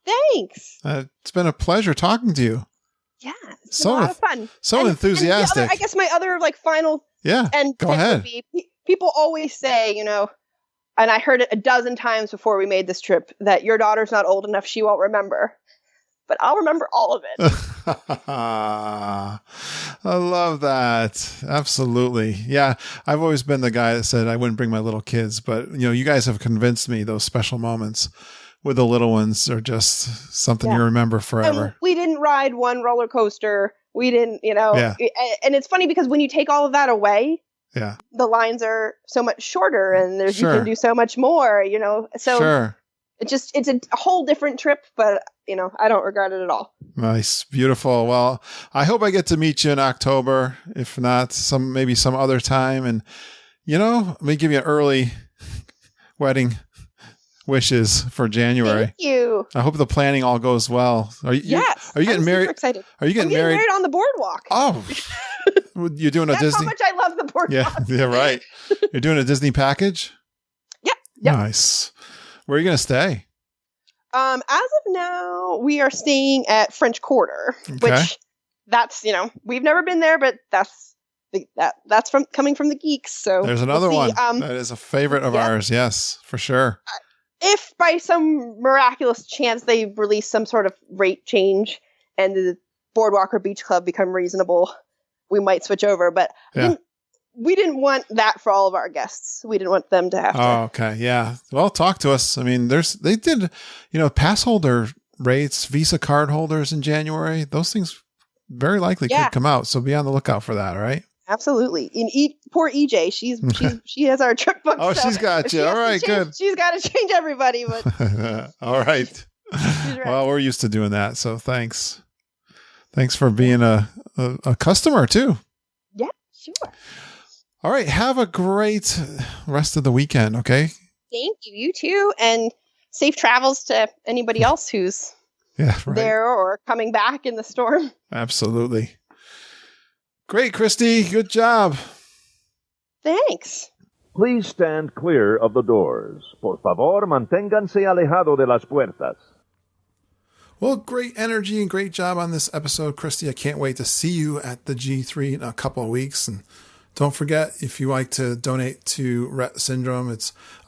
Thanks. It's been a pleasure talking to you. Yeah, it's been a lot of fun. So enthusiastic. And I guess my other final go ahead. Would be, people always say, and I heard it a dozen times before we made this trip, that your daughter's not old enough, she won't remember. But I'll remember all of it. I love that. Absolutely. Yeah. I've always been the guy that said I wouldn't bring my little kids, but you guys have convinced me those special moments with the little ones are just something you remember forever. And we didn't ride one roller coaster. We didn't, and it's funny because when you take all of that away, the lines are so much shorter and you can do so much more, so it's a whole different trip, but I don't regret it at all. Nice. Beautiful. Well, I hope I get to meet you in October. If not, maybe some other time. And, let me give you an early wedding wishes for January. Thank you. I hope the planning all goes well. Are you getting married? Super excited. Are you getting married on the boardwalk? Oh, you're doing a That's Disney? How much I love the boardwalk. Yeah, right. You're doing a Disney package? Yep. Nice. Where are you going to stay? As of now, we are staying at French Quarter, which that's, we've never been there, but that's coming from the geeks. So there's another one that is a favorite of ours. Yes, for sure. if by some miraculous chance they release some sort of rate change and the Boardwalk or Beach Club become reasonable, we might switch over. But we didn't want that for all of our guests. We didn't want them to have to. Oh, okay. Yeah. Well, talk to us. I mean, they did, pass holder rates, Visa card holders in January. Those things very likely could come out. So be on the lookout for that. Right. Absolutely. Poor EJ. She has our trip book. Oh, so she's got you. All right, good. She's got to change everybody. But all right. Well, we're used to doing that. So thanks. Thanks for being a customer too. Yeah, sure. All right. Have a great rest of the weekend. Okay. Thank you. You too. And safe travels to anybody else who's there or coming back in the storm. Absolutely. Great, Kristy. Good job. Thanks. Please stand clear of the doors. Por favor, manténganse alejado de las puertas. Well, great energy and great job on this episode, Kristy. I can't wait to see you at the G3 in a couple of weeks. And don't forget, if you like to donate to Rett syndrome,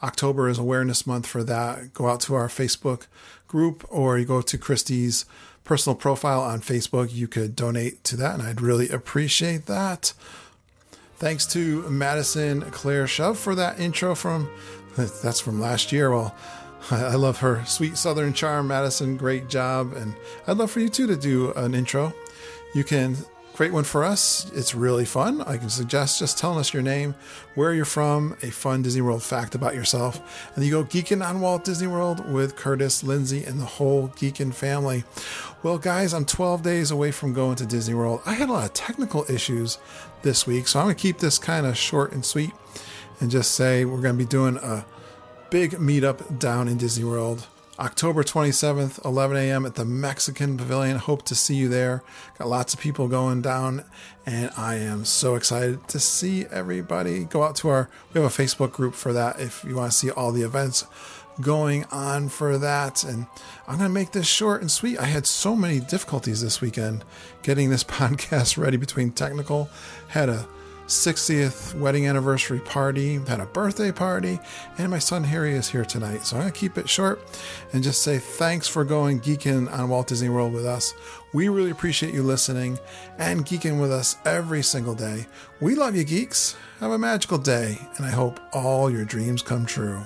October is Awareness Month for that. Go out to our Facebook group, or you go to Kristy's personal profile on Facebook. You could donate to that, and I'd really appreciate that. Thanks to Madison Claire Shove for that intro that's from last year. Well, I love her sweet Southern charm, Madison. Great job. And I'd love for you too to do an intro. You can create one for us. It's really fun. I can suggest just telling us your name, where you're from, a fun Disney World fact about yourself. And you go geeking on Walt Disney World with Curtis, Lindsay, and the whole Geekin' family. Well, guys, I'm 12 days away from going to Disney World. I had a lot of technical issues this week, so I'm going to keep this kind of short and sweet and just say we're going to be doing a big meetup down in Disney World. October 27th, 11 a.m. at the Mexican Pavilion. Hope to see you there. Got lots of people going down, and I am so excited to see everybody. Go out to we have a Facebook group for that if you want to see all the events going on for that. And I'm going to make this short and sweet. I had so many difficulties this weekend getting this podcast ready between technical, had a 60th wedding anniversary party, had a birthday party, and my son Harry is here tonight. So I'm going to keep it short and just say thanks for going geeking on Walt Disney World with us. We really appreciate you listening and geeking with us every single day. We love you, geeks. Have a magical day, and I hope all your dreams come true.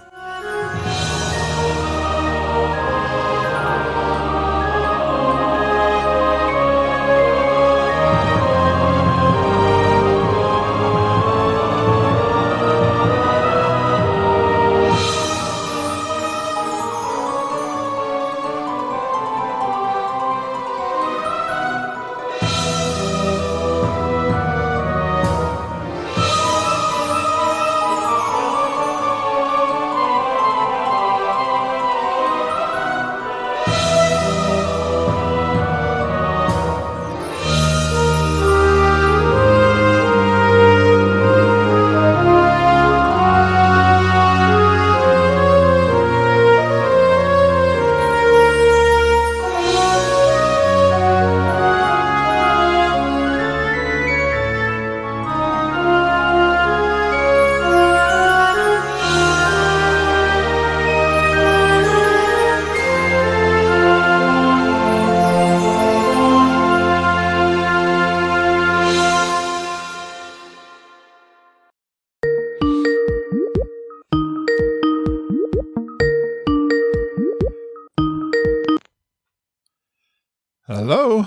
Hello.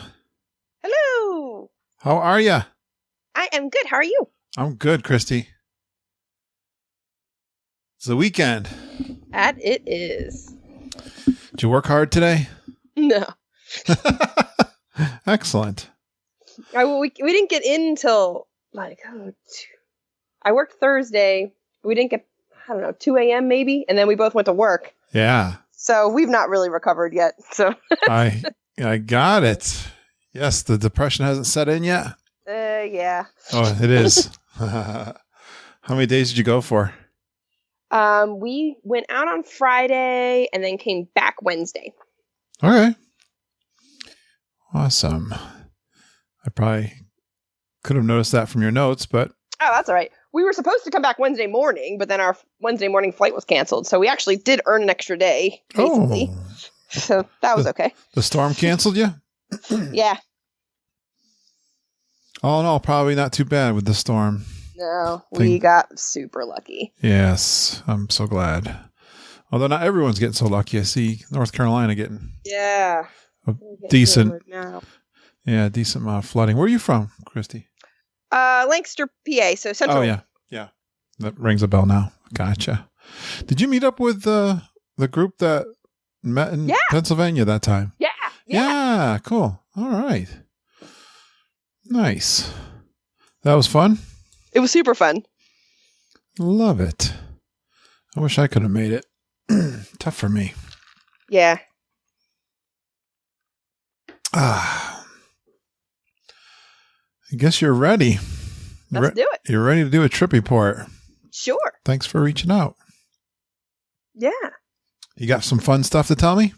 Hello. How are you? I am good. How are you? I'm good, Kristy. It's the weekend. That it is. Did you work hard today? No. Excellent. We didn't get in until I worked Thursday. We didn't get, 2 a.m. maybe, and then we both went to work. Yeah. So we've not really recovered yet. So I got it. Yes, the depression hasn't set in yet. Yeah. Oh, it is. How many days did you go for? We went out on Friday and then came back Wednesday. Okay. Awesome. I probably could have noticed that from your notes, but oh, that's all right. we were supposed to come back Wednesday morning, but then our Wednesday morning flight was canceled. So we actually did earn an extra day, basically. Oh. So that was okay. The storm canceled you? Yeah. Oh, no, probably not too bad with the storm. No, we got super lucky. Yes, I'm so glad. Although not everyone's getting so lucky. I see North Carolina getting decent amount of flooding. Where are you from, Kristy? Lancaster, PA, so central. Oh, yeah. That rings a bell now. Gotcha. Did you meet up with the group that met in Pennsylvania that time? Yeah, cool. All right. Nice. That was fun? It was super fun. Love it. I wish I could have made it. Tough for me. Yeah. I guess you're ready. Let's do it. You're ready to do a trip report. Sure. Thanks for reaching out. Yeah. You got some fun stuff to tell me?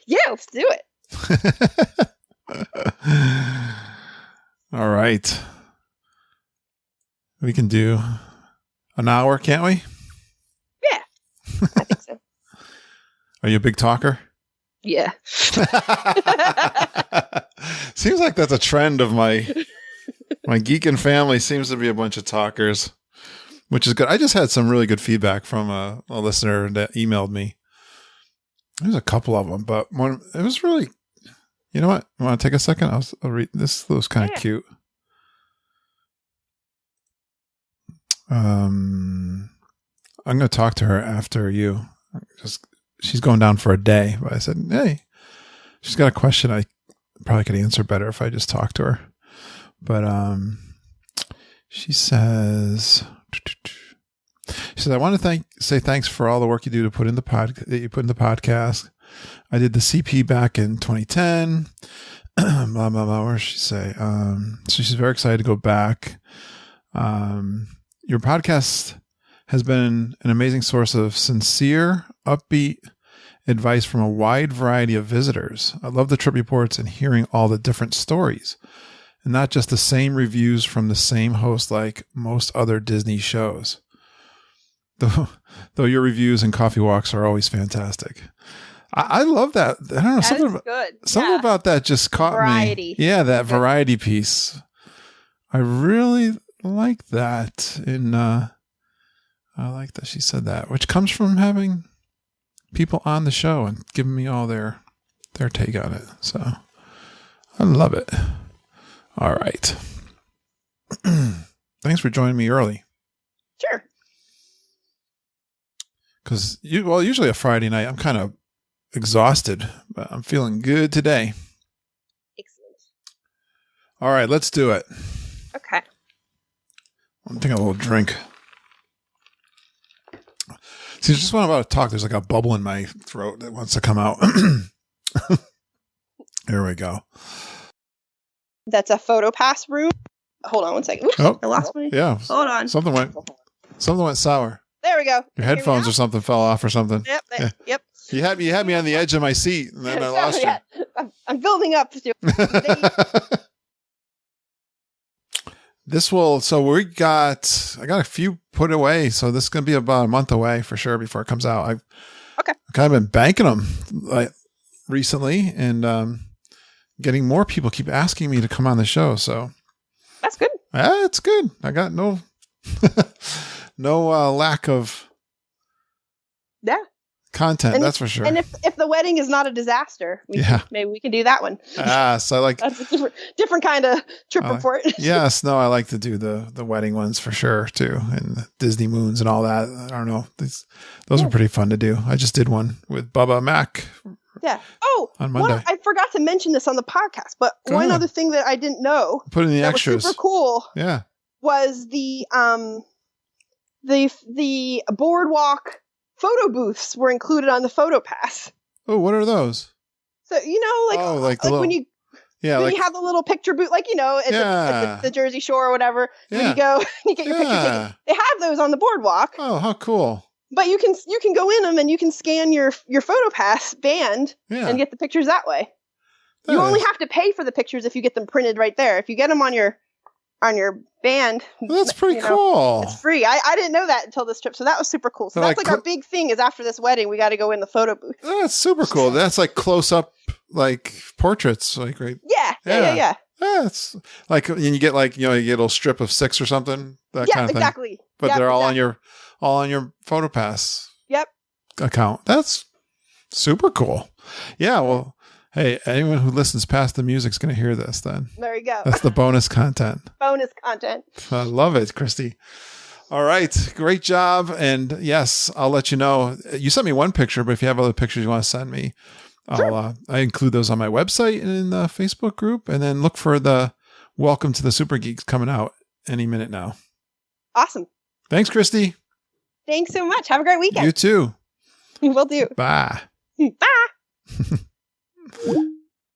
Yeah, let's do it. All right. We can do an hour, can't we? Yeah, I think so. Are you a big talker? Yeah. Seems like that's a trend of my geeking family. Seems to be a bunch of talkers, which is good. I just had some really good feedback from a listener that emailed me. There's a couple of them, but one, it was really, you know what? You want to take a second? I'll read this. This was kind of cute. I'm going to talk to her after you. She's going down for a day, but I said, hey, she's got a question I probably could answer better if I just talked to her. But she says, I want to say thanks for all the work you do to put in the podcast. I did the CP back in 2010. Blah blah blah. What does she say? So she's very excited to go back. Your podcast has been an amazing source of sincere, upbeat advice from a wide variety of visitors. I love the trip reports and hearing all the different stories, and not just the same reviews from the same host like most other Disney shows. Though your reviews and coffee walks are always fantastic. I love that. I don't know, something about that just caught me. Yeah, that variety piece. I really like that. And I like that she said that, which comes from having people on the show and giving me all their take on it. So I love it. All right. Thanks for joining me early. Sure. Because usually a Friday night, I'm kind of exhausted, but I'm feeling good today. Excellent. All right, let's do it. Okay. I'm taking a little drink. See, just when I'm about to talk, there's like a bubble in my throat that wants to come out. There we go. That's a photo pass room. Hold on one second. Oops, I lost my. Yeah. Hold on. Something went sour. There we go. Your headphones or something fell off or something. Yep. Yeah. Yep. You had me on the edge of my seat, and then I lost you. I'm building up. I got a few put away, so this is going to be about a month away for sure before it comes out. I've kind of been banking them recently, and getting more people keep asking me to come on the show. So that's good. It's good. I got no lack of content, and that's for sure. And if the wedding is not a disaster, maybe we can do that one. So I like that's a different kind of trip report. Yes, no, I like to do the wedding ones for sure too, and the Disney moons and all that. I don't know, those are pretty fun to do. I just did one with Bubba Mac. Yeah. Oh, on Monday. I forgot to mention this on the podcast, but one other thing that I didn't know, put in the extras, was super cool. Yeah, was the boardwalk photo booths were included on the photo pass. Oh, what are those? So when you have the little picture booth, at the Jersey Shore or whatever. Yeah. When you go and you get your picture taken, they have those on the boardwalk. Oh, how cool! But you can go in them and you can scan your photo pass band and get the pictures that way. You only have to pay for the pictures if you get them printed right there. If you get them on your on your band. That's pretty cool. It's free. I didn't know that until this trip, so that was super cool. So that's like our big thing is after this wedding, we got to go in the photo booth. That's super cool. That's like close up, like portraits, like right. Yeah. It's like, and you get like, you get a little strip of 6 or something. That kind of thing. Exactly. But they're all on your PhotoPass. Yep. Account. That's super cool. Yeah. Well, hey, anyone who listens past the music's going to hear this then. There you go. That's the bonus content. Bonus content. I love it, Kristy. All right. Great job. And yes, I'll let you know. You sent me one picture, but if you have other pictures you want to send me, sure. I include those on my website and in the Facebook group. And then look for the Welcome to the Super Geeks coming out any minute now. Awesome. Thanks, Kristy. Thanks so much. Have a great weekend. You too. Will do. Bye. Bye.